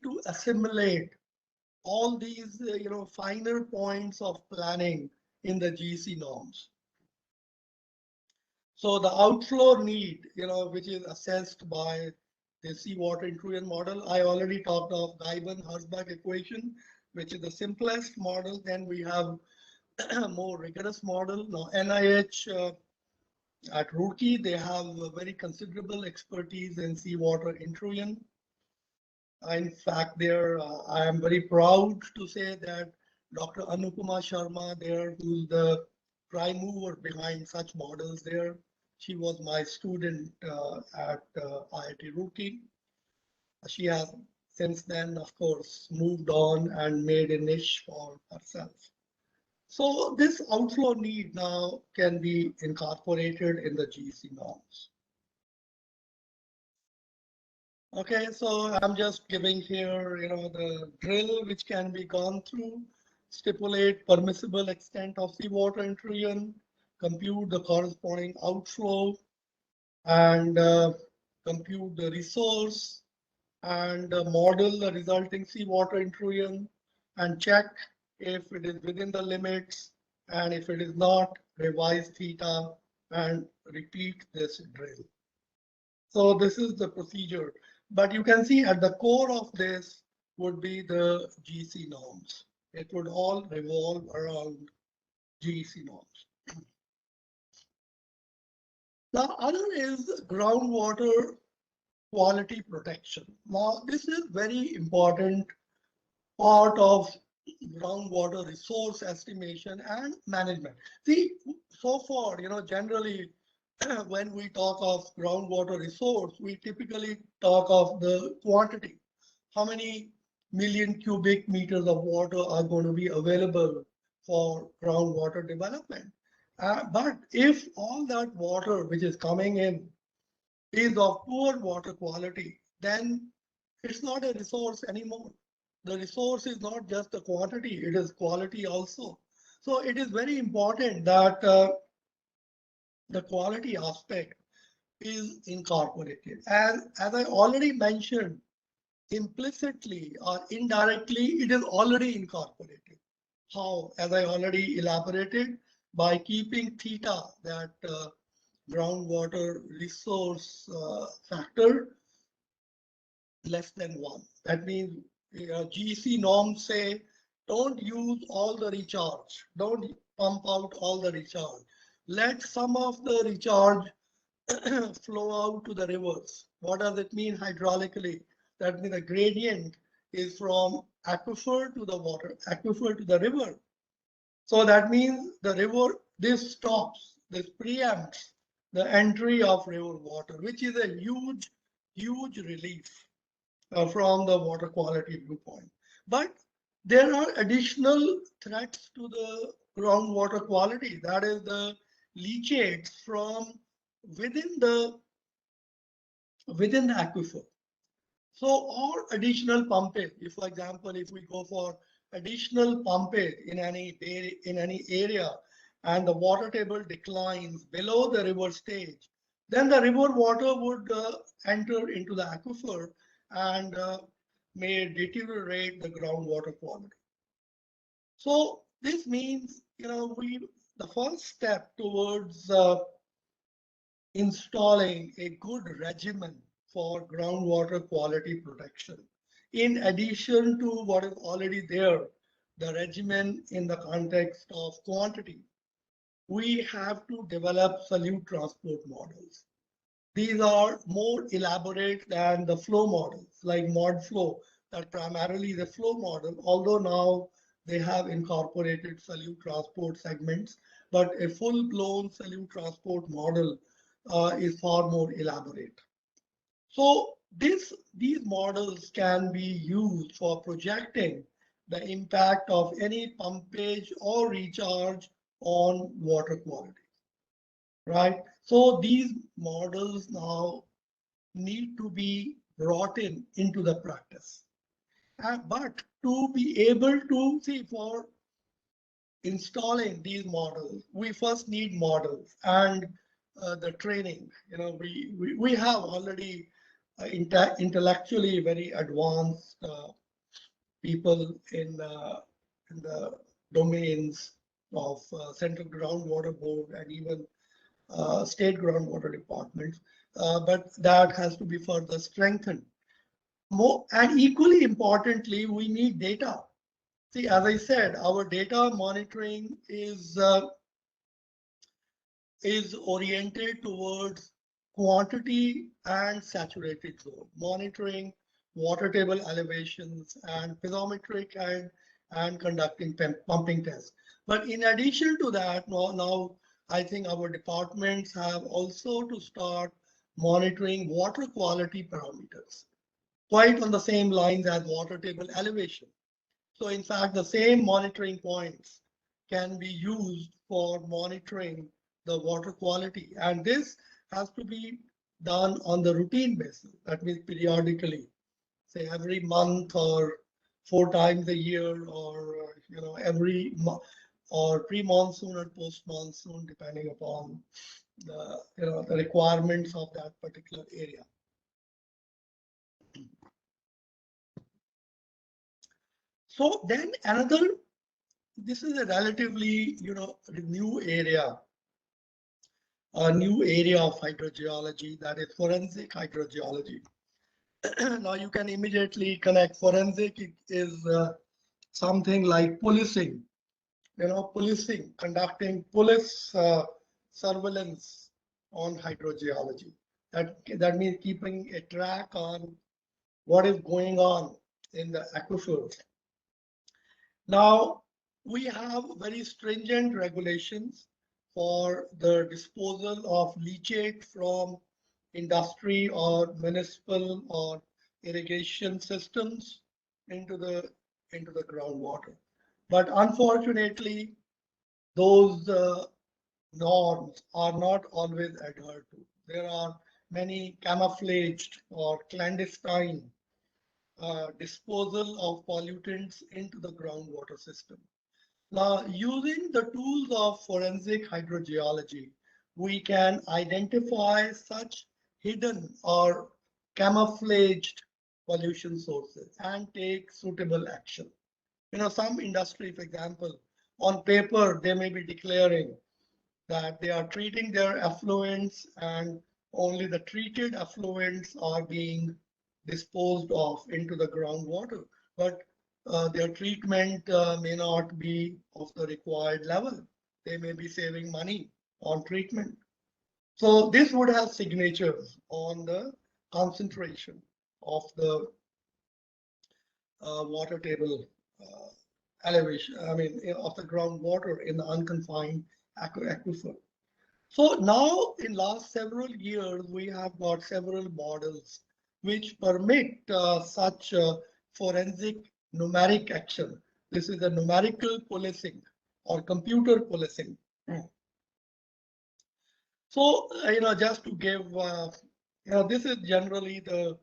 Speaker 3: to assimilate all these finer points of planning in the GC norms. So the outflow need, which is assessed by the seawater intrusion model, I already talked of Gibbon-Herzberg equation, which is the simplest model. Then we have a more rigorous model. Now NIH at Roorkee, they have a very considerable expertise in seawater intrusion. In fact, there I am very proud to say that Dr. Anupama Sharma there, who's the prime mover behind such models there. She was my student at IIT Roorkee. She has since then, of course, moved on and made a niche for herself. So this outflow need now can be incorporated in the GC norms. Okay, so I'm just giving here, the drill which can be gone through, stipulate permissible extent of seawater intrusion, compute the corresponding outflow, and compute the resource, and model the resulting seawater intrusion, and check if it is within the limits, and if it is not, revise theta and repeat this drill. So this is the procedure, but you can see at the core of this would be the GC norms. It would all revolve around GC norms. The other is groundwater quality protection. Now, this is very important part of groundwater resource estimation and management. See, so far, generally, when we talk of groundwater resource, we typically talk of the quantity. How many million cubic meters of water are going to be available for groundwater development? But if all that water which is coming in is of poor water quality, then it's not a resource anymore. The resource is not just the quantity, it is quality also. So it is very important that the quality aspect is incorporated. And as I already mentioned, implicitly or indirectly, it is already incorporated. How? As I already elaborated, by keeping theta, that groundwater resource factor, less than 1. That means GC norms say don't use all the recharge, don't pump out all the recharge. Let some of the recharge flow out to the rivers. What does it mean hydraulically? That means the gradient is from aquifer to the water, aquifer to the river. So that means the river, this stops, this preempts the entry of river water, which is a huge, huge relief from the water quality viewpoint. But there are additional threats to the groundwater quality. That is the leachates from within the aquifer. So, or additional pumpage. If, for example, if we go for additional pumpage in any area, and the water table declines below the river stage, then the river water would enter into the aquifer and may deteriorate the groundwater quality. So this means, the first step towards installing a good regimen for groundwater quality protection, in addition to what is already there, the regimen in the context of quantity, we have to develop solute transport models. These are more elaborate than the flow models, like mod flow, that primarily is a flow model, although now they have incorporated solute transport segments, but a full-blown solute transport model is far more elaborate. So these models can be used for projecting the impact of any pumpage or recharge on water quality, right? So these models now need to be brought into the practice. But to be able to see, for installing these models, we first need models and the training. We have already intellectually very advanced people in the domains of Central Groundwater Board and even state groundwater departments, but that has to be further strengthened. More and equally importantly, we need data. See, as I said, our data monitoring is oriented towards quantity and saturated zone, monitoring water table elevations and piezometric and conducting pumping tests. But in addition to that, now I think our departments have also to start monitoring water quality parameters. quite on the same lines as water table elevation. So in fact, the same monitoring points can be used for monitoring the water quality. And this has to be done on the routine basis. That means periodically, say every month or 4 times a year, or every month, or pre-monsoon or post-monsoon, depending upon the requirements of that particular area. So then this is a relatively new area, a new area of hydrogeology, that is forensic hydrogeology. Now you can immediately connect forensic is something like policing, conducting police surveillance on hydrogeology. That means keeping a track on what is going on in the aquifers. Now, we have very stringent regulations for the disposal of leachate from industry or municipal or irrigation systems into the groundwater. But unfortunately, those norms are not always adhered to. There are many camouflaged or clandestine disposal of pollutants into the groundwater system. Now, using the tools of forensic hydrogeology, we can identify such hidden or camouflaged pollution sources and take suitable action. Some industry, for example, on paper, they may be declaring that they are treating their effluents and only the treated effluents are being disposed of into the groundwater, but their treatment may not be of the required level. They may be saving money on treatment. So this would have signatures on the concentration of the water table elevation, of the groundwater in the unconfined aquifer. So now in last several years, we have got several models which permit such forensic numeric action. This is a numerical policing or computer policing. So, just to give, this is generally the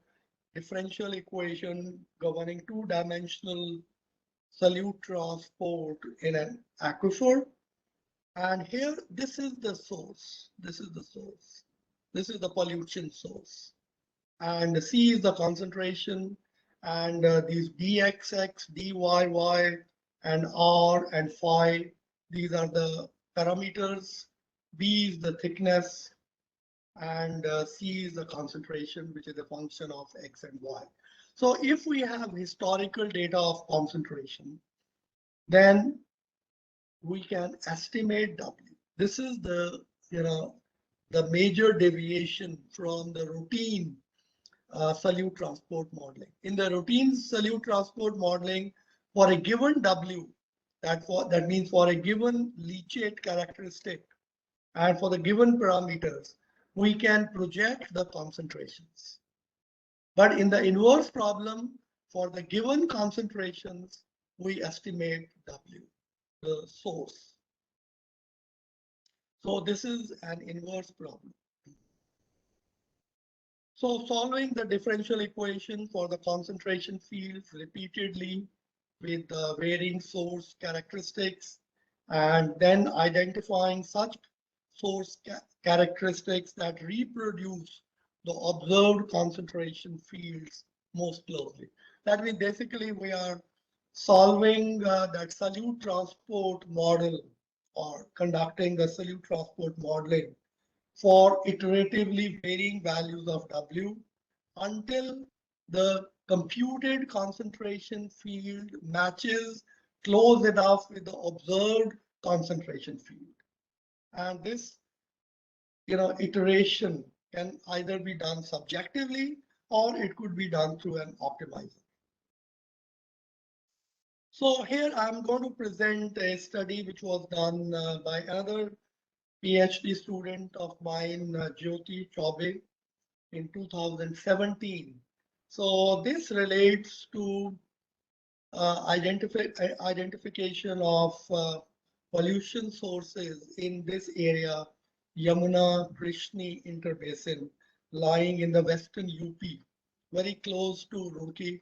Speaker 3: differential equation governing two-dimensional solute transport in an aquifer. And here, this is the source. This is the source. This is the pollution source. And C is the concentration. And these dxx, dyy, and r and phi, these are the parameters. B is the thickness. And C is the concentration, which is a function of x and y. So if we have historical data of concentration, then we can estimate W. This is the major deviation from the routine solute transport modeling. In the routine solute transport modeling, for a given W, that means for a given leachate characteristic, and for the given parameters, we can project the concentrations. But in the inverse problem, for the given concentrations, we estimate W, the source. So this is an inverse problem. So solving the differential equation for the concentration fields repeatedly with varying source characteristics, and then identifying such source characteristics that reproduce the observed concentration fields most closely. That means basically we are solving that solute transport model, or conducting the solute transport modeling for iteratively varying values of W until the computed concentration field matches close enough with the observed concentration field. And this, iteration can either be done subjectively or it could be done through an optimizer. So here I'm going to present a study which was done by another PhD student of mine, Jyoti Chaube, in 2017. So this relates to identification of pollution sources in this area, Yamuna Krishna interbasin, lying in the western UP, very close to Roorkee.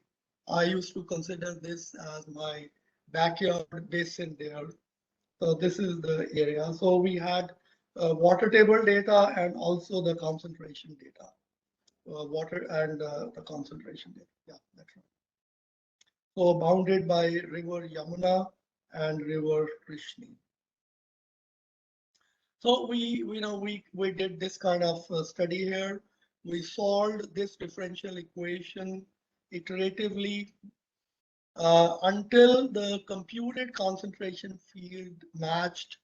Speaker 3: I used to consider this as my backyard basin there. So this is the area. So we had water table data and also the concentration data, water and the concentration data. Yeah, that's right. So bounded by river Yamuna and river Krishna. So we did this kind of study here. We solved this differential equation iteratively until the computed concentration field matched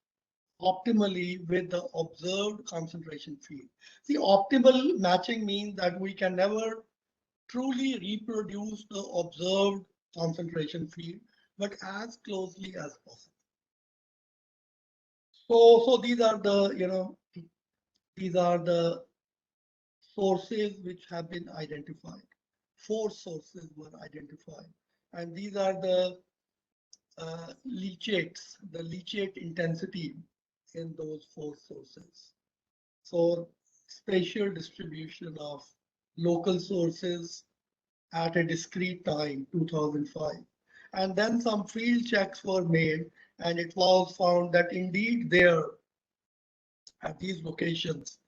Speaker 3: optimally with the observed concentration field. See, optimal matching means that we can never truly reproduce the observed concentration field, but as closely as possible. So these are the, these are the sources which have been identified. 4 sources were identified. And these are the leachates, the leachate intensity in those 4 sources. So spatial distribution of local sources at a discrete time, 2005. And then some field checks were made, and it was found that indeed there, at these locations,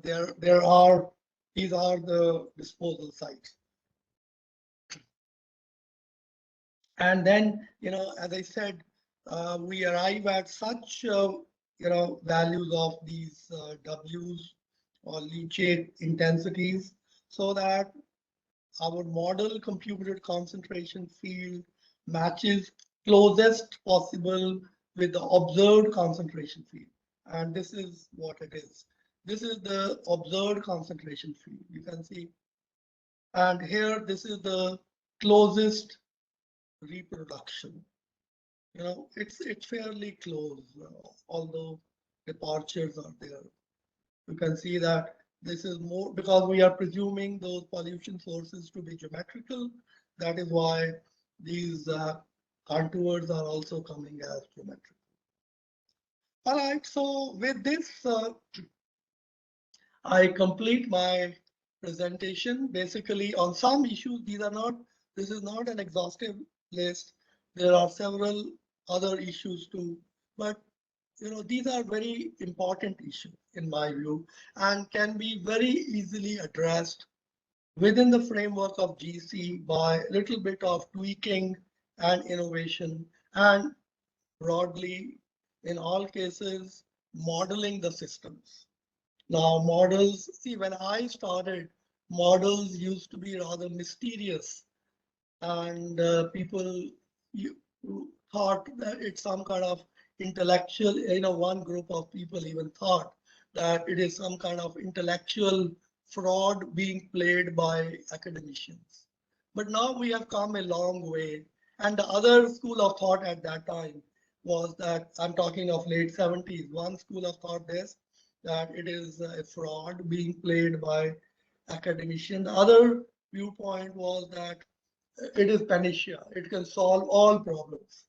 Speaker 3: there are, these are the disposal sites. And then, as I said, we arrive at such, values of these W's or leachate intensities so that our model computed concentration field matches closest possible with the observed concentration field. And this is what it is. This is the observed concentration field. You can see. And here, this is the closest reproduction. It's fairly close, although departures are there. You can see that this is more because we are presuming those pollution sources to be geometrical. That is why these contours are also coming as geometrical. All right, so with this, I complete my presentation. Basically, on some issues, this is not an exhaustive list. There are several other issues too, but these are very important issues in my view and can be very easily addressed within the framework of GC by a little bit of tweaking and innovation, and broadly, in all cases, modeling the systems. Now, models, see, when I started, models used to be rather mysterious, and people thought that it's some kind of intellectual, one group of people even thought that it is some kind of intellectual fraud being played by academicians. But now we have come a long way. And the other school of thought at that time was that, I'm talking of late 70s, one school of thought is that it is a fraud being played by academicians. The other viewpoint was that it is panacea, it can solve all problems.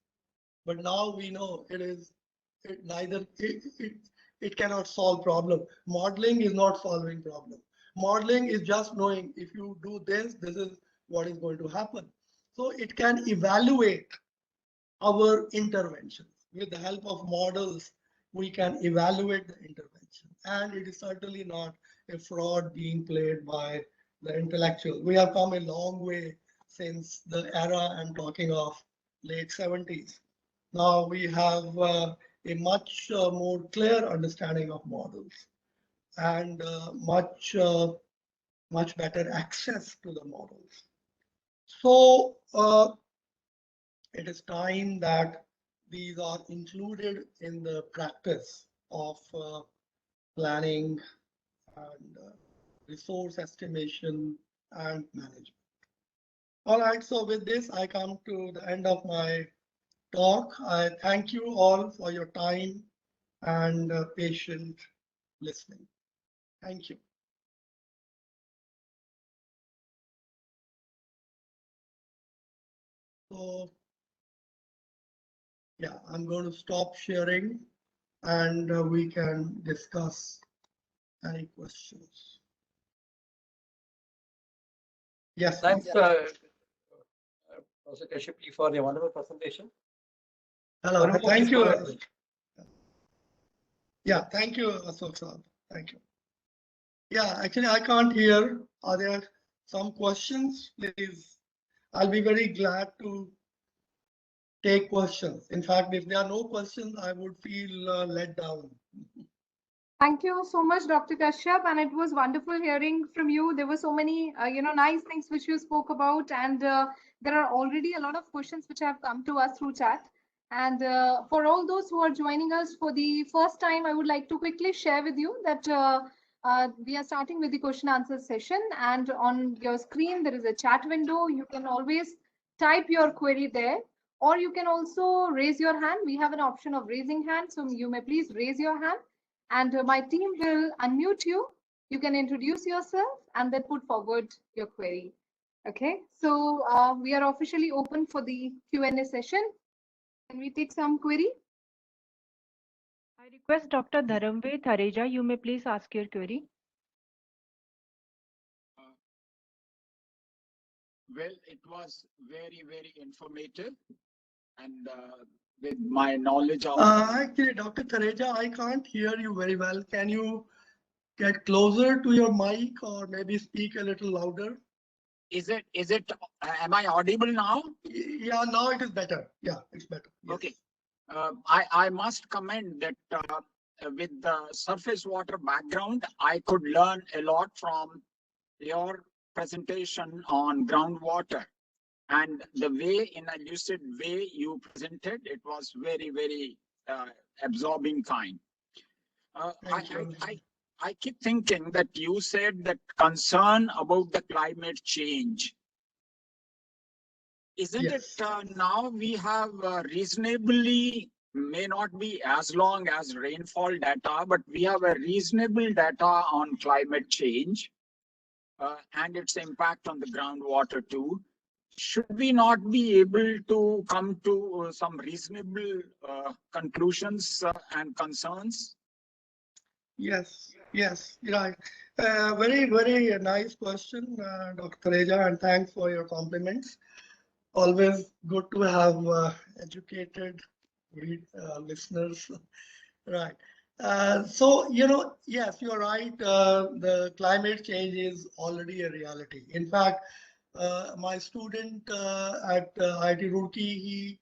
Speaker 3: But now we know it cannot solve problem. Modeling is not solving problem. Modeling is just knowing if you do this, this is what is going to happen. So it can evaluate our interventions. With the help of models, we can evaluate the intervention. And it is certainly not a fraud being played by the intellectual. We have come a long way since the era I'm talking of late 70s. Now we have a much more clear understanding of models and much better access to the models. So it is time that these are included in the practice of planning and resource estimation and management. All right, so with this, I come to the end of my talk. I thank you all for your time and patient listening. Thank you. So yeah, I'm going to stop sharing and we can discuss any questions. Yes.
Speaker 2: Thanks,
Speaker 3: please.
Speaker 2: Professor Kashyap, for a wonderful presentation.
Speaker 3: Hello.
Speaker 2: One more
Speaker 3: Thank you.
Speaker 2: question.
Speaker 3: Yeah, thank you, Ashok sir. Thank you. Yeah, actually, I can't hear. Are there some questions? Please, I'll be very glad to take questions. In fact, if there are no questions, I would feel let down.
Speaker 5: Thank you so much, Dr. Kashyap, and it was wonderful hearing from you. There were so many, nice things which you spoke about, and there are already a lot of questions which have come to us through chat. And for all those who are joining us for the first time, I would like to quickly share with you that we are starting with the question answer session, and on your screen there is a chat window. You can always type your query there, or you can also raise your hand. We have an option of raising hand, so you may please raise your hand and my team will unmute you. You can introduce yourself and then put forward your query. Okay, so we are officially open for the Q&A session. Can we take some query?
Speaker 1: I request Dr. Dharamve Thareja, you may please ask your query.
Speaker 4: Well, it was very, very informative. And with my knowledge of
Speaker 3: Actually, Dr. Thareja, I can't hear you very well. Can you get closer to your mic or maybe speak a little louder?
Speaker 4: Am I audible now?
Speaker 3: Yeah, now it is better. Yeah, it's better. Yes.
Speaker 4: Okay. I must comment that with the surface water background, I could learn a lot from your presentation on groundwater. And the way, in a lucid way you presented, it was very, very absorbing kind. I keep thinking that you said that concern about the climate change. Isn't
Speaker 3: Yes.
Speaker 4: it now we have reasonably, may not be as long as rainfall data, but we have a reasonable data on climate change and its impact on the groundwater too. Should we not be able to come to some reasonable conclusions and concerns?
Speaker 3: Yes, yes, right. Very, very nice question, Dr. Reja, and thanks for your compliments. Always good to have educated listeners. Right. So, yes, you're right. The climate change is already a reality. In fact, my student at IIT Roorkee, he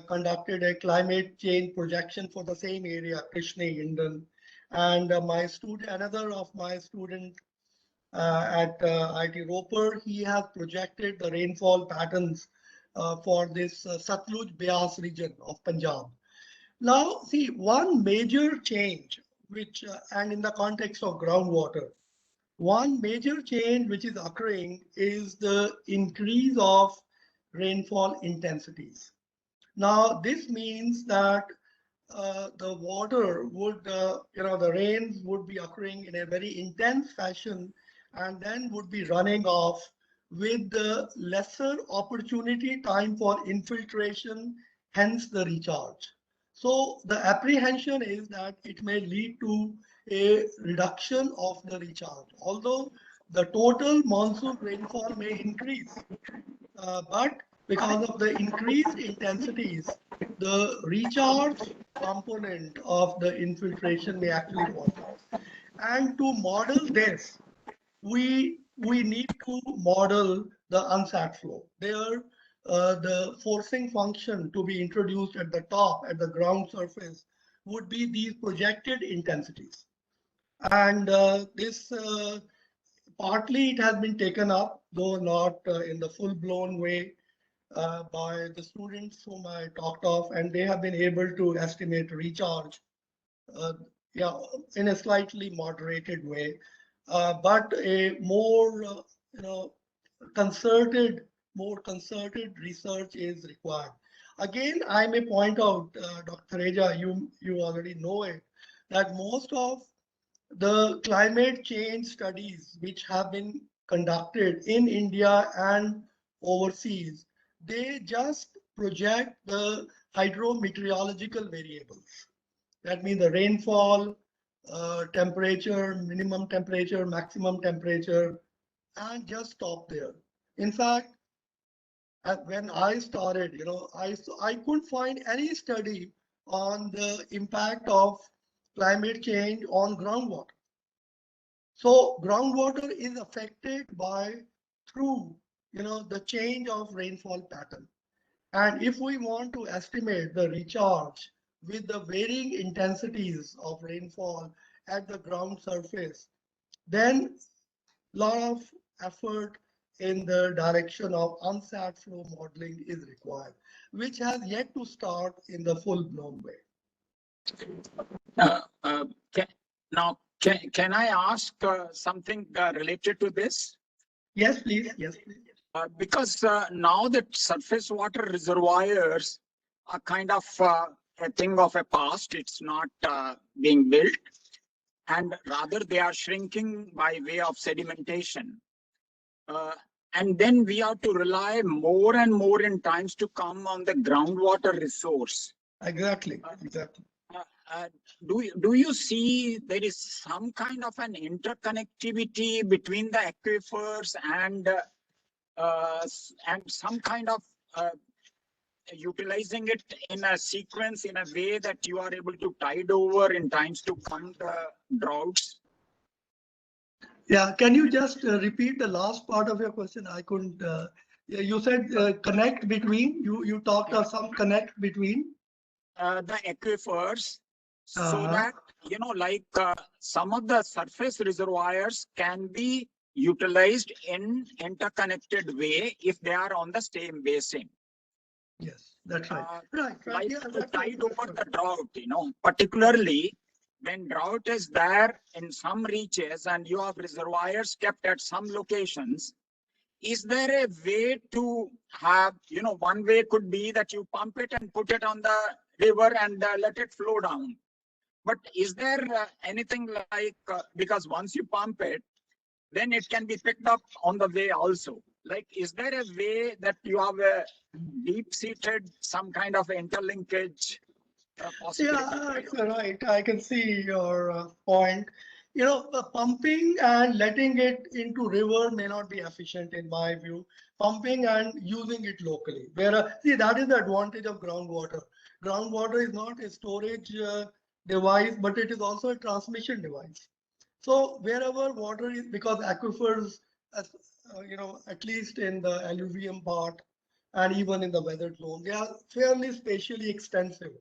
Speaker 3: conducted a climate change projection for the same area, Krishna, Indian. And another of my student at IIT Roper, he has projected the rainfall patterns for this Satluj Beas region of Punjab. Now, see, one major change, and in the context of groundwater, one major change which is occurring is the increase of rainfall intensities. Now, this means that the water would, the rains would be occurring in a very intense fashion and then would be running off with the lesser opportunity time for infiltration, hence the recharge. So the apprehension is that it may lead to a reduction of the recharge, although the total monsoon rainfall may increase. But because of the increased intensities, the recharge component of the infiltration may actually fall down. And to model this, we need to model the unsat flow. There, the forcing function to be introduced at the top, at the ground surface, would be these projected intensities. And this partly it has been taken up, though not in the full-blown way, by the students whom I talked of, and they have been able to estimate recharge, yeah, in a slightly moderated way, but a more, concerted, research is required. Again, I may point out, Dr. Reja, you already know it, that most of the climate change studies which have been conducted in India and overseas, they just project the hydrometeorological variables. That means the rainfall, temperature, minimum temperature, maximum temperature, and just stop there. In fact, when I started, I couldn't find any study on the impact of climate change on groundwater. So groundwater is affected by through, the change of rainfall pattern. And if we want to estimate the recharge with the varying intensities of rainfall at the ground surface, then a lot of effort in the direction of unsat flow modeling is required, which has yet to start in the full-blown way.
Speaker 4: Uh, uh, can, now, can I ask something related to this?
Speaker 3: Yes, please. Yes, please.
Speaker 4: Because now that surface water reservoirs are kind of a thing of a past, it's not being built, and rather they are shrinking by way of sedimentation. And then we have to rely more and more in times to come on the groundwater resource.
Speaker 3: Exactly.
Speaker 4: Do you see there is some kind of an interconnectivity between the aquifers and some kind of utilizing it in a sequence in a way that you are able to tide over in times to come the droughts?
Speaker 3: Yeah, can you just repeat the last part of your question? I couldn't. You said connect between. You talked of some connect between
Speaker 4: the aquifers, so that like some of the surface reservoirs can be utilized in interconnected way if they are on the same basin.
Speaker 3: Yes, that's right. Right.
Speaker 4: Like
Speaker 3: Yeah,
Speaker 4: to tide over the drought, particularly when drought is there in some reaches and you have reservoirs kept at some locations. Is there a way to have, one way could be that you pump it and put it on the river and let it flow down. But is there anything like, because once you pump it, then it can be picked up on the way also. Like, is there a way that you have a deep-seated, some kind of interlinkage possibility?
Speaker 3: Yeah, that's right. I can see your point. Pumping and letting it into river may not be efficient in my view. Pumping and using it locally. See, that is the advantage of groundwater. Groundwater is not a storage device, but it is also a transmission device. So wherever water is, because aquifers, at least in the alluvium part and even in the weathered zone, they are fairly spatially extensive.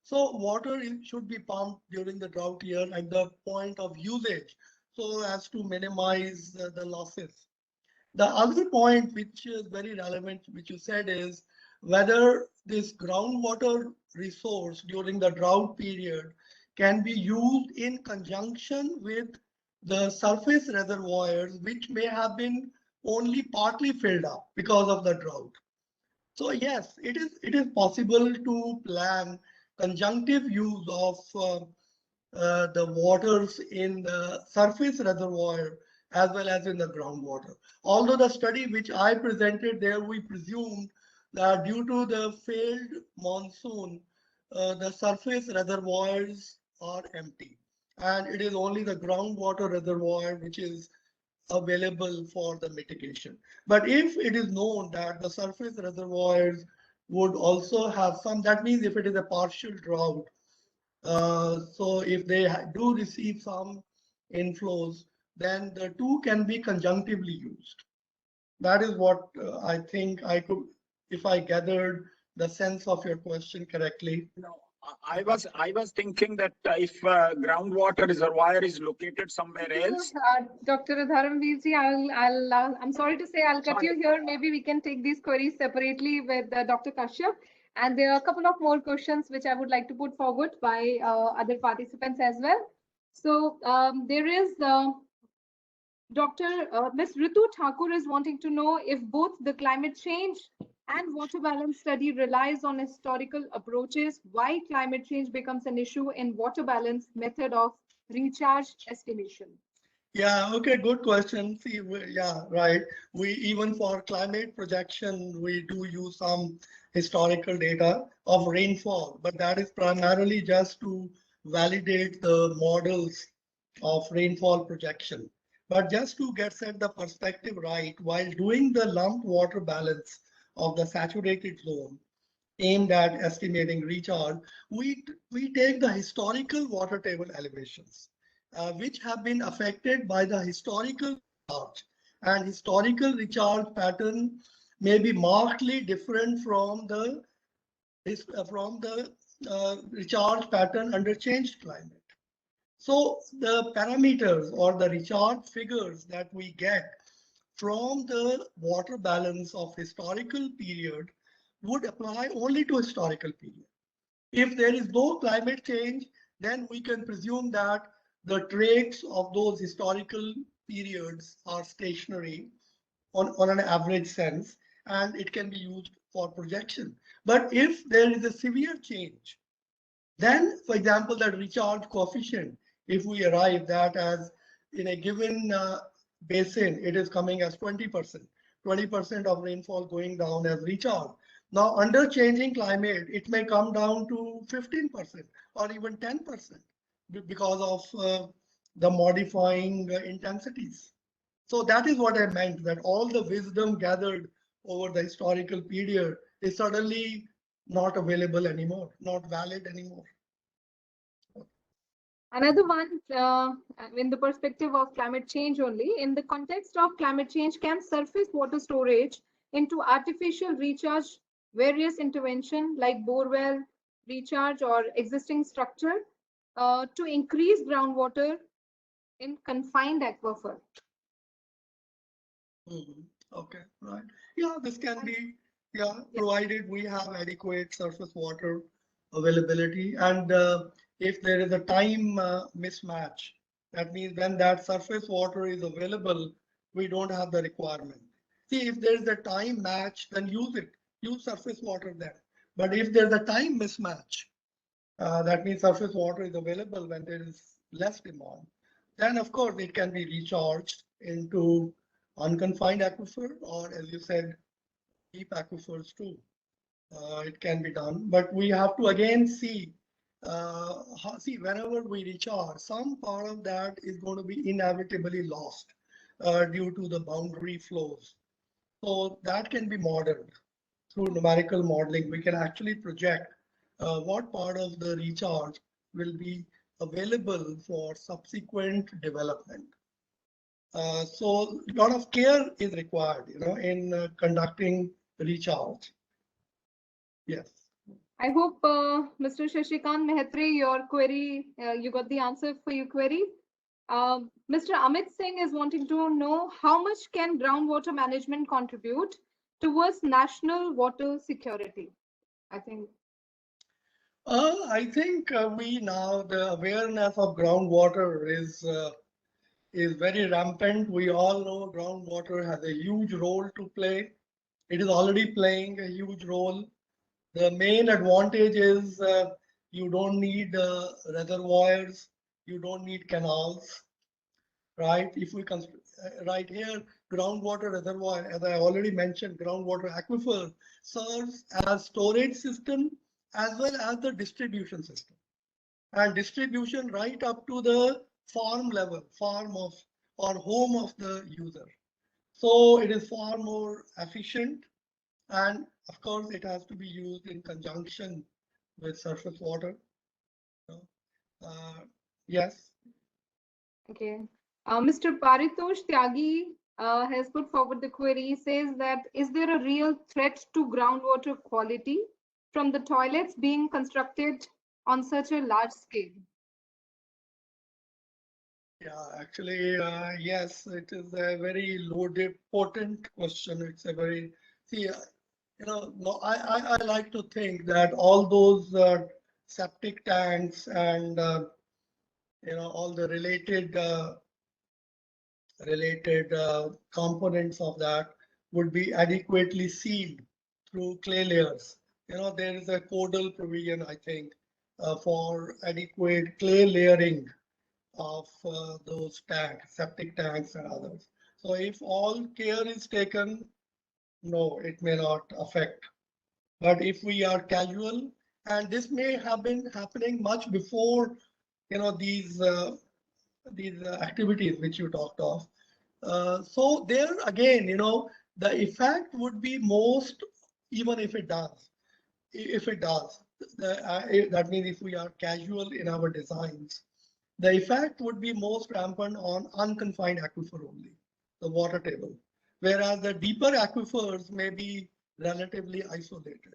Speaker 3: So water should be pumped during the drought year at the point of usage so as to minimize the losses. The other point which is very relevant, which you said, is whether this groundwater resource during the drought period can be used in conjunction with the surface reservoirs, which may have been only partly filled up because of the drought. So yes, it is possible to plan conjunctive use of the waters in the surface reservoir as well as in the groundwater. Although the study which I presented there, we presumed that due to the failed monsoon, the surface reservoirs are empty. And it is only the groundwater reservoir which is available for the mitigation. But if it is known that the surface reservoirs would also have some, that means if it is a partial drought, so if they do receive some inflows, then the two can be conjunctively used. That is what I think I could, if I gathered the sense of your question correctly.
Speaker 4: No, I was thinking that if groundwater reservoir is located somewhere else.
Speaker 5: Dr. Dharamveerji, I'm sorry to say I'll cut you here. Maybe we can take these queries separately with Dr. Kashyap. And there are a couple of more questions which I would like to put forward by other participants as well. So there is Dr. Ms. Ritu Thakur is wanting to know if both the climate change and water balance study relies on historical approaches, why climate change becomes an issue in water balance method of recharge estimation.
Speaker 3: Yeah, okay, good question. See, yeah, right. We even for climate projection, we do use some historical data of rainfall, but that is primarily just to validate the models of rainfall projection. But just to get set the perspective right, while doing the lump water balance of the saturated zone aimed at estimating recharge, we take the historical water table elevations, which have been affected by the historical recharge. And historical recharge pattern may be markedly different from the recharge pattern under changed climate. So the parameters or the recharge figures that we get from the water balance of historical period would apply only to historical period. If there is no climate change, then we can presume that the traits of those historical periods are stationary on an average sense, and it can be used for projection. But if there is a severe change, then, for example, that recharge coefficient, if we arrive that as in a given basin, it is coming as 20%, 20% of rainfall going down as recharge. Now, under changing climate, it may come down to 15% or even 10% because of the modifying intensities. So that is what I meant, that all the wisdom gathered over the historical period is suddenly not available anymore, not valid anymore.
Speaker 5: Another one, in the perspective of climate change only, in the context of climate change, can surface water storage into artificial recharge various intervention like borewell recharge or existing structure to increase groundwater in confined aquifer?
Speaker 3: Okay, right. Yeah, this can be, yeah, provided we have adequate surface water availability. And if there is a time mismatch, that means when that surface water is available, we don't have the requirement. See, if there's a time match, then use it, use surface water then. But if there's a time mismatch, that means surface water is available when there is less demand, then of course it can be recharged into unconfined aquifer, or as you said, deep aquifers too. It can be done, but we have to again see, whenever we recharge, some part of that is going to be inevitably lost due to the boundary flows. So that can be modeled through numerical modeling. We can actually project what part of the recharge will be available for subsequent development. So a lot of care is required, in conducting recharge. Yes.
Speaker 5: I hope, Mr. Shashikant Mehatre, your query, you got the answer for your query. Mr. Amit Singh is wanting to know how much can groundwater management contribute towards national water security? I think.
Speaker 3: I think we now, the awareness of groundwater is very rampant. We all know groundwater has a huge role to play. It is already playing a huge role. The main advantage is you don't need reservoirs, you don't need canals, right? If we right here, groundwater reservoir, as I already mentioned, groundwater aquifer serves as storage system as well as the distribution system. And distribution right up to the farm level, farm of or home of the user. So it is far more efficient, and of course it has to be used in conjunction with surface water. Yes.
Speaker 5: Okay. Mr. Paritosh Tyagi has put forward the query. He says that, is there a real threat to groundwater quality from the toilets being constructed on such a large scale?
Speaker 3: Yeah, actually, yes, it is a very loaded, potent question. It's a very, see, no, I like to think that all those septic tanks and, all the related components of that would be adequately sealed through clay layers. There is a codal provision, I think, for adequate clay layering of those tanks, septic tanks and others. So if all care is taken, no, it may not affect. But if we are casual, and this may have been happening much before, these activities which you talked of. So there again, the effect would be most, even if it does, that means if we are casual in our designs, the effect would be most rampant on unconfined aquifer only, the water table, whereas the deeper aquifers may be relatively isolated.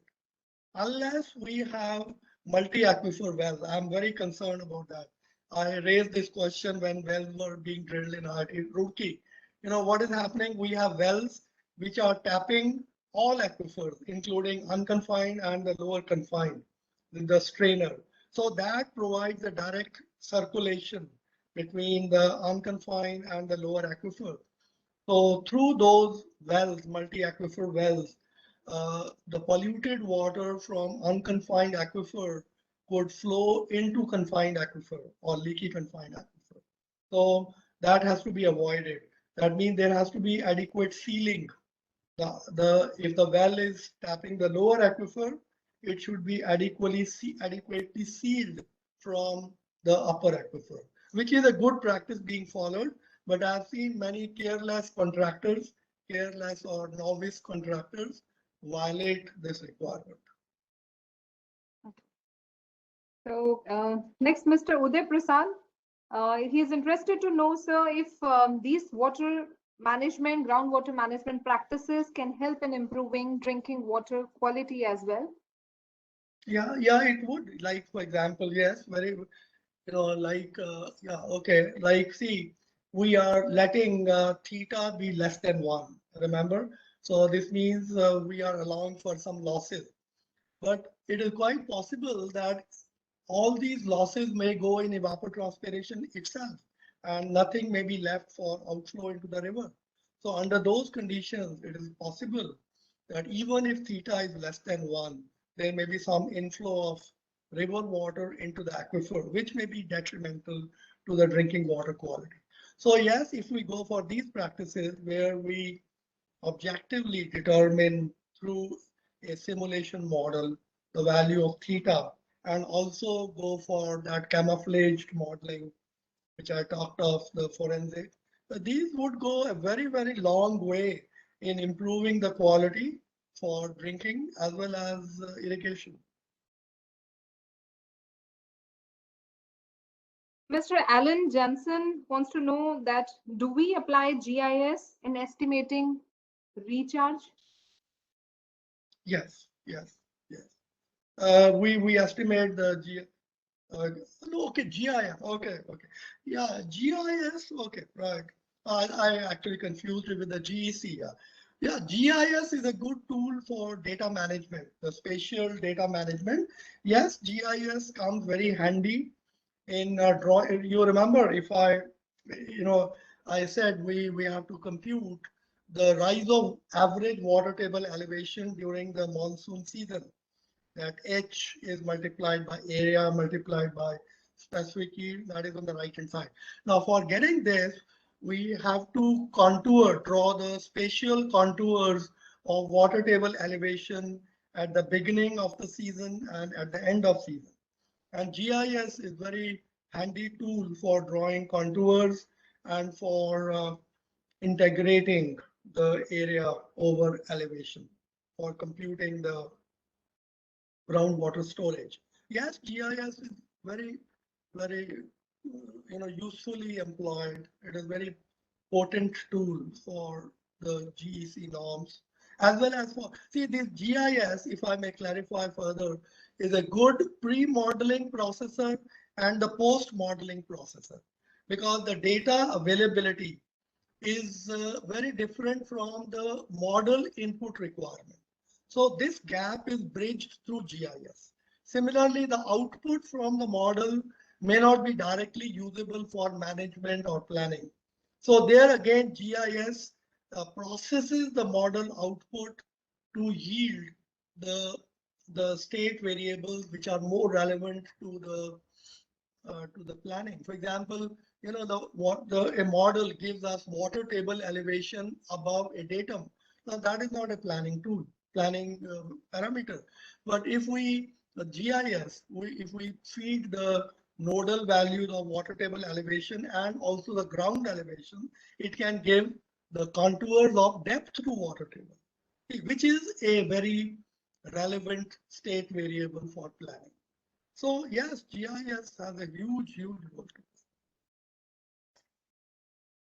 Speaker 3: Unless we have multi-aquifer wells, I'm very concerned about that. I raised this question when wells were being drilled in Roorkee. What is happening? We have wells which are tapping all aquifers, including unconfined and the lower confined, the strainer. So that provides a direct circulation between the unconfined and the lower aquifer. So through those wells, multi-aquifer wells, the polluted water from unconfined aquifer could flow into confined aquifer or leaky confined aquifer. So that has to be avoided. That means there has to be adequate sealing. If the well is tapping the lower aquifer, it should be adequately sealed from the upper aquifer, which is a good practice being followed. But I've seen many careless contractors, careless or novice contractors violate this requirement.
Speaker 5: So next, Mr. Uday Prasad. He is interested to know, sir, if these water management, groundwater management practices can help in improving drinking water quality as well.
Speaker 3: Yeah, it would. Like, for example, yes, very, okay. Like, see, we are letting theta be less than 1, remember? So this means we are allowing for some losses. But it is quite possible that all these losses may go in evapotranspiration itself, and nothing may be left for outflow into the river. So under those conditions, it is possible that even if theta is less than 1, there may be some inflow of river water into the aquifer, which may be detrimental to the drinking water quality. So yes, if we go for these practices where we objectively determine through a simulation model the value of theta, and also go for that camouflaged modeling, which I talked of, the forensic. These would go a very, very long way in improving the quality for drinking as well as irrigation.
Speaker 5: Mr. Alan Jensen wants to know that do we apply GIS in estimating recharge?
Speaker 3: Yes. We estimate the no, okay, GIS. Okay. Yeah, GIS. Okay, right. I actually confused it with the GEC. Yeah, GIS is a good tool for data management, the spatial data management. Yes, GIS comes very handy in draw. You remember, if I said we have to compute the rise of average water table elevation during the monsoon season, that H is multiplied by area multiplied by specific yield, that is on the right hand side. Now for getting this, we have to draw the spatial contours of water table elevation at the beginning of the season and at the end of season. And GIS is very handy tool for drawing contours and for integrating the area over elevation for computing the groundwater storage. Yes, GIS is very, very, usefully employed. It is very potent tool for the GEC norms, as well as for, see, this GIS, if I may clarify further, is a good pre-modeling processor and the post-modeling processor, because the data availability is very different from the model input requirement. So this gap is bridged through GIS. Similarly, the output from the model may not be directly usable for management or planning. So there again, GIS processes the model output to yield the state variables which are more relevant to the to the planning. For example, a model gives us water table elevation above a datum. Now that is not a planning tool, planning parameter. But if we GIS, if we feed the nodal values of water table elevation and also the ground elevation, it can give the contours of depth to water table, which is a very relevant state variable for planning. So yes, GIS has a huge, huge role to play.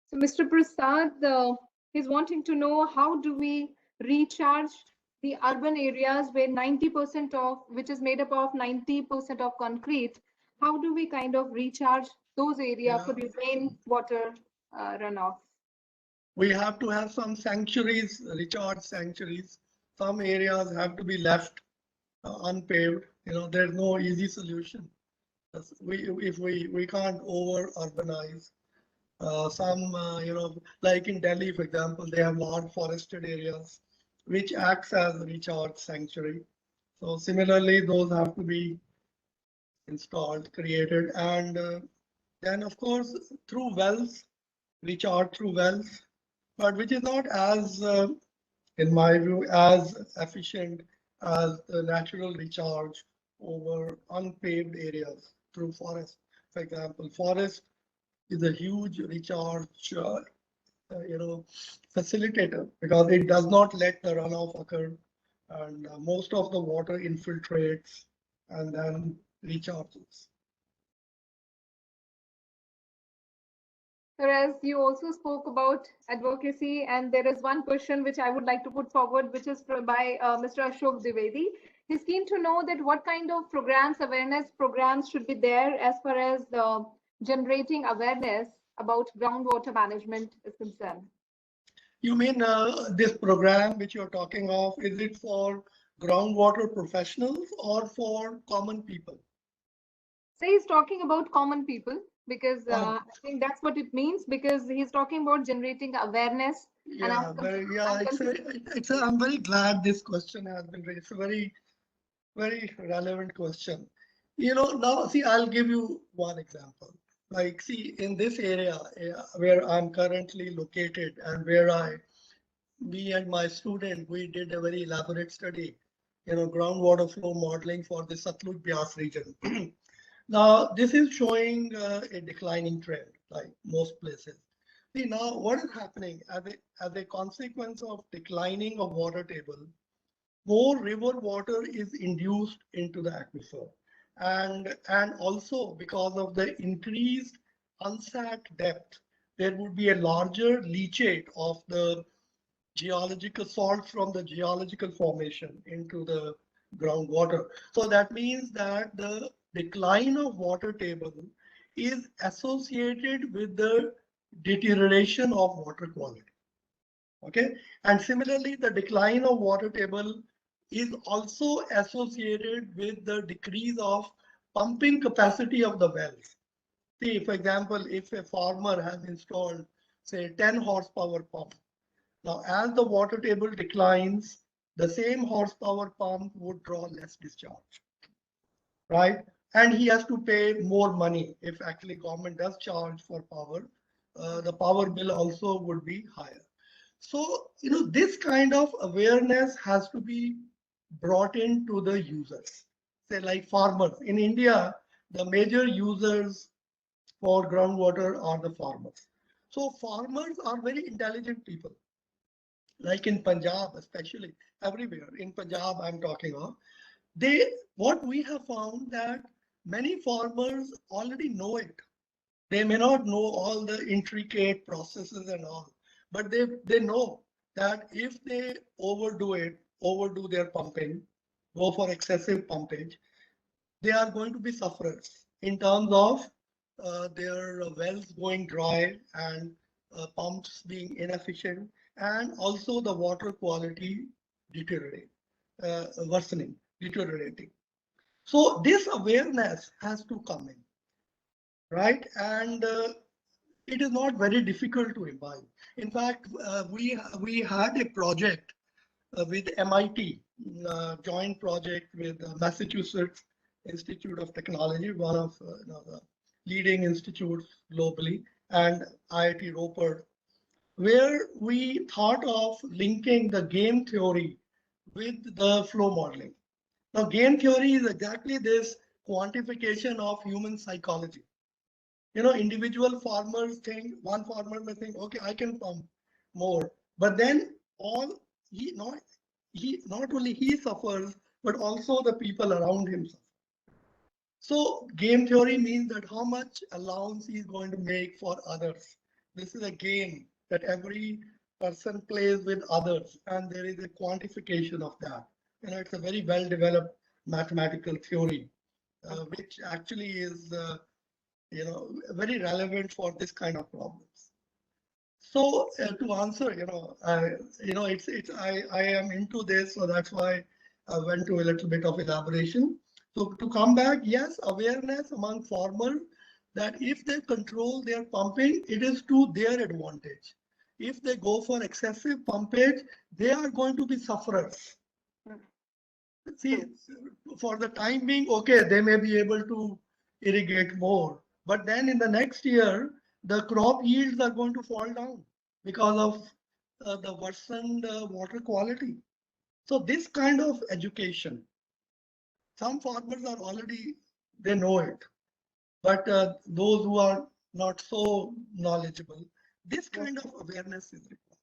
Speaker 5: So Mr. Prasad is wanting to know, how do we recharge the urban areas where 90% of, which is made up of 90% of concrete, how do we kind of recharge those areas for the rainwater runoff?
Speaker 3: We have to have some sanctuaries, recharge sanctuaries. Some areas have to be left unpaved. There's no easy solution. We can't over urbanize. Like in Delhi, for example, they have large forested areas, which acts as a recharge sanctuary. So similarly, those have to be installed, created, and then of course through wells, recharge through wells, but which is not as, in my view, as efficient as the natural recharge over unpaved areas through forest. For example, forest is a huge recharge, facilitator, because it does not let the runoff occur, and most of the water infiltrates and then recharges.
Speaker 5: Whereas you also spoke about advocacy, and there is one question which I would like to put forward, which is by Mr. Ashok Dwivedi. He's keen to know that what kind of programs, awareness programs should be there as far as generating awareness about groundwater management is concerned.
Speaker 3: You mean this program which you're talking of, is it for groundwater professionals or for common people?
Speaker 5: So he's talking about common people, because I think that's what it means, because he's talking about generating awareness.
Speaker 3: Yeah, I'm very glad this question has been raised. It's a very, very relevant question. Now see, I'll give you one example. Like, see, in this area where I'm currently located and where me and my student, we did a very elaborate study, groundwater flow modeling for the Satluj Byas region. Now, this is showing a declining trend, like most places. See, now what is happening as a consequence of declining of water table, more river water is induced into the aquifer. And also because of the increased unsat depth, there would be a larger leachate of the geological salts from the geological formation into the groundwater. So that means that the decline of water table is associated with the deterioration of water quality. Okay, and similarly, the decline of water table is also associated with the decrease of pumping capacity of the wells. See, for example, if a farmer has installed, say, 10 horsepower pump, now as the water table declines, the same horsepower pump would draw less discharge, right? And he has to pay more money. If actually government does charge for power, the power bill also would be higher. So, this kind of awareness has to be brought into the users. Say like farmers. In India, the major users for groundwater are the farmers. So farmers are very intelligent people. Like in Punjab, especially everywhere in Punjab, I'm talking of, what we have found that many farmers already know it. They may not know all the intricate processes and all, but they know that if they overdo their pumping, go for excessive pumpage, they are going to be sufferers in terms of their wells going dry and pumps being inefficient, and also the water quality deteriorating. So this awareness has to come in, right? And it is not very difficult to imbibe. In fact, we had a project with MIT, joint project with Massachusetts Institute of Technology, one of the leading institutes globally, and IIT Ropar, where we thought of linking the game theory with the flow modeling. Now, game theory is exactly this quantification of human psychology. Individual farmers think, one farmer may think, okay, I can pump more, but then not only he suffers, but also the people around him suffer. So game theory means that how much allowance he is going to make for others. This is a game that every person plays with others, and there is a quantification of that. It's a very well developed mathematical theory, which actually is very relevant for this kind of problems. So to answer, I am into this, so that's why I went to a little bit of elaboration. So to come back, yes, awareness among farmers that if they control their pumping, it is to their advantage. If they go for excessive pumpage, they are going to be sufferers. See, for the time being, okay, they may be able to irrigate more, but then in the next year, the crop yields are going to fall down because of the worsened water quality. So this kind of education, some farmers are already, they know it, but those who are not so knowledgeable, this kind of awareness is required.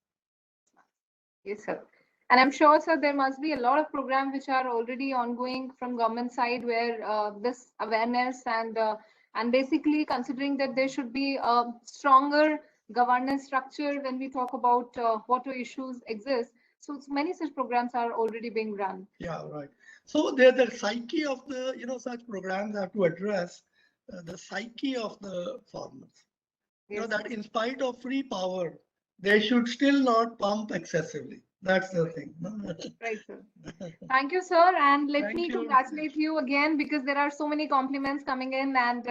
Speaker 5: Yes, sir. And I'm sure, sir, there must be a lot of programs which are already ongoing from government side where this awareness and basically considering that there should be a stronger governance structure when we talk about water issues exist. So many such programs are already being run.
Speaker 3: Yeah, right. So the psyche of the, such programs have to address the psyche of the farmers.
Speaker 5: Yes,
Speaker 3: That in spite of free power, they should still not pump excessively. That's the thing.
Speaker 5: right, sir. Thank you, sir. And let
Speaker 3: Thank
Speaker 5: me
Speaker 3: you.
Speaker 5: congratulate you again because there are so many compliments coming in, and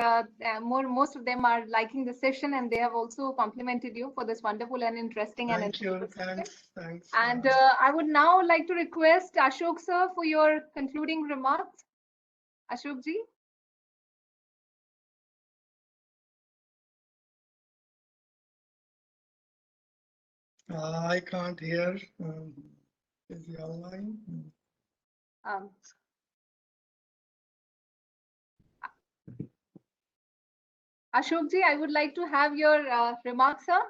Speaker 5: most of them are liking the session, and they have also complimented you for this wonderful and interesting and
Speaker 3: Thank you.
Speaker 5: informative session.
Speaker 3: Thanks.
Speaker 5: And I would now like to request Ashok sir for your concluding remarks. Ashok ji.
Speaker 3: I can't hear. Is he online?
Speaker 5: Ashok ji, I would like to have your remarks, sir.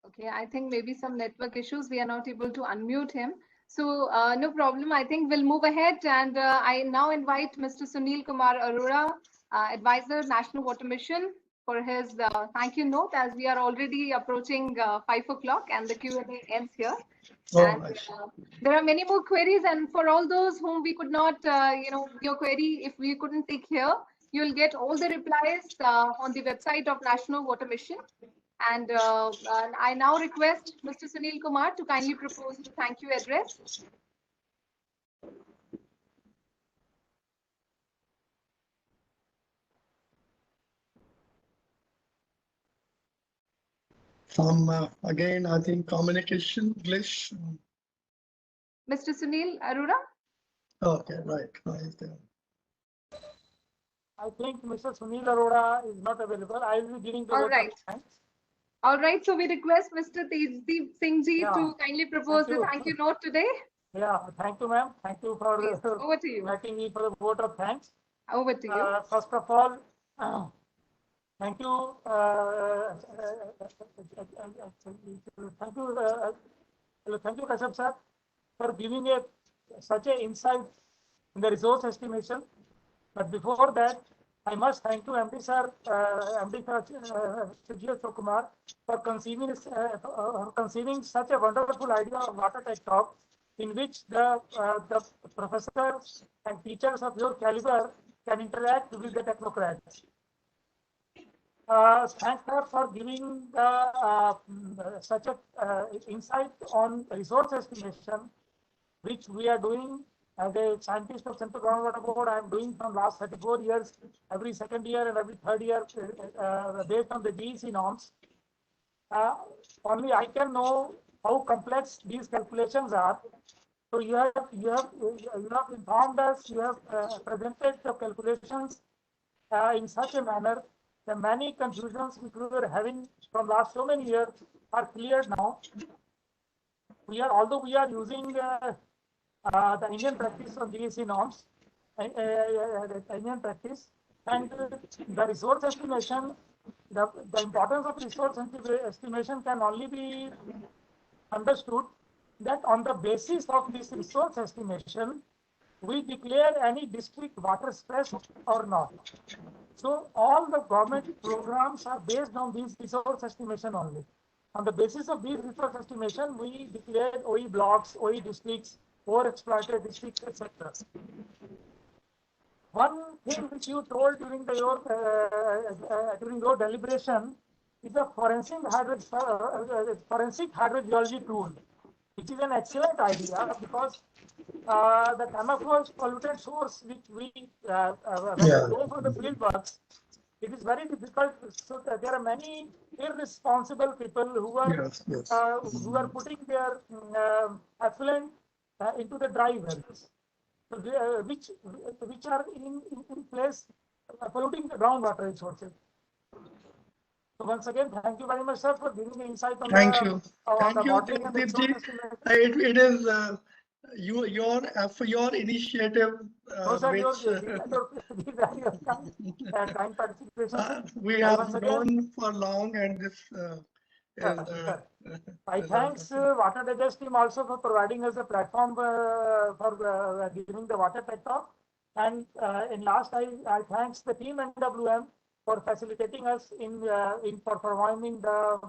Speaker 5: Okay, I think maybe some network issues. We are not able to unmute him. So no problem. I think we'll move ahead. And I now invite Mr. Sunil Kumar Arora, Advisor, National Water Mission, for his thank you note, as we are already approaching 5 o'clock and the Q&A ends here. And there are many more queries. And for all those whom we could not, your query, if we couldn't take here, you'll get all the replies on the website of National Water Mission. And I now request Mr. Sunil Kumar to kindly propose the thank you address.
Speaker 3: Again, I think communication glitch.
Speaker 5: Mr. Sunil Arora?
Speaker 3: Okay, right. Nice there.
Speaker 6: I think Mr. Sunil Arora is not available. I will be giving the vote of thanks.
Speaker 5: All right, so we request Mr. Tejdeep Singh ji to kindly propose the thank you note today.
Speaker 6: Yeah, thank you, ma'am. Thank you for
Speaker 5: over to you.
Speaker 6: inviting me for the vote of thanks.
Speaker 5: Over to you.
Speaker 6: First of all, thank you. Thank you, Kashyap sir, for giving such an insight in the resource estimation. But before that, I must thank you, MD sir, MD Ashok Kumar, for conceiving such a wonderful idea of water tech talk, in which the professors and teachers of your caliber can interact with the technocrats. Thanks sir for giving such a insight on resource estimation, which we are doing. As a scientist of Central Groundwater Board, I am doing from last 34 years, every second year and every third year, based on the GEC norms. Only I can know how complex these calculations are. So you have informed us, you have presented the calculations in such a manner that many confusions which we were having from last so many years are cleared now. Although we are using the Indian practice of GSC norms, the Indian practice, and the resource estimation, the importance of resource estimation can only be understood that on the basis of this resource estimation, we declare any district water stress or not. So all the government programs are based on these resource estimation only. On the basis of these resource estimation, we declared OE blocks, OE districts, overexploited districts, etc. One thing which you told during your deliberation is a forensic hydrogeology tool, which is an excellent idea because the camouflage polluted source which we when we go for the field works, it is very difficult. So there are many irresponsible people who are putting their effluent into the dry wells, which are in place polluting the groundwater resources. So once again, thank you very much, sir, for giving the insight on
Speaker 3: Thank
Speaker 6: the,
Speaker 3: you.
Speaker 6: on
Speaker 3: Thank
Speaker 6: the
Speaker 3: you,
Speaker 6: modeling and the
Speaker 3: it is your initiative.
Speaker 6: Kind participation.
Speaker 3: We have known for long, and this
Speaker 6: I thanks Water Digest team also for providing us a platform for giving the Water Tech Talk. And in last, I thanks the team NWM for facilitating us in for performing the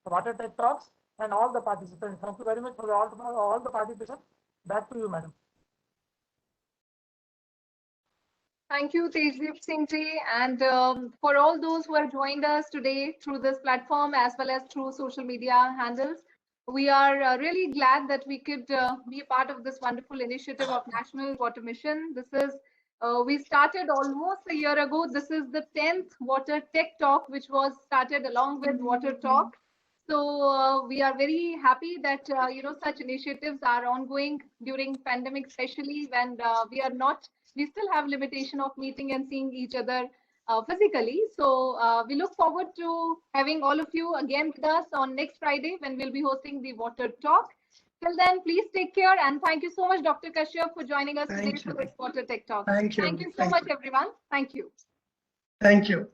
Speaker 6: Water Tech Talks and all the participants. Thank you very much for all the participants. Back to you, madam.
Speaker 5: Thank you, Tejdeep Singh ji, and for all those who have joined us today through this platform as well as through social media handles. We are really glad that we could be a part of this wonderful initiative of National Water Mission. This is we started almost a year ago. This is the 10th Water Tech Talk, which was started along with Water Talk. So we are very happy that such initiatives are ongoing during pandemic, especially when we still have limitation of meeting and seeing each other physically. So we look forward to having all of you again with us on next Friday when we'll be hosting the Water Talk. Till then, please take care, and thank you so much, Dr. Kashyap, for joining us today for this Water Tech Talk.
Speaker 3: Thank you.
Speaker 5: Thank you so much, everyone. Thank you.
Speaker 3: Thank you.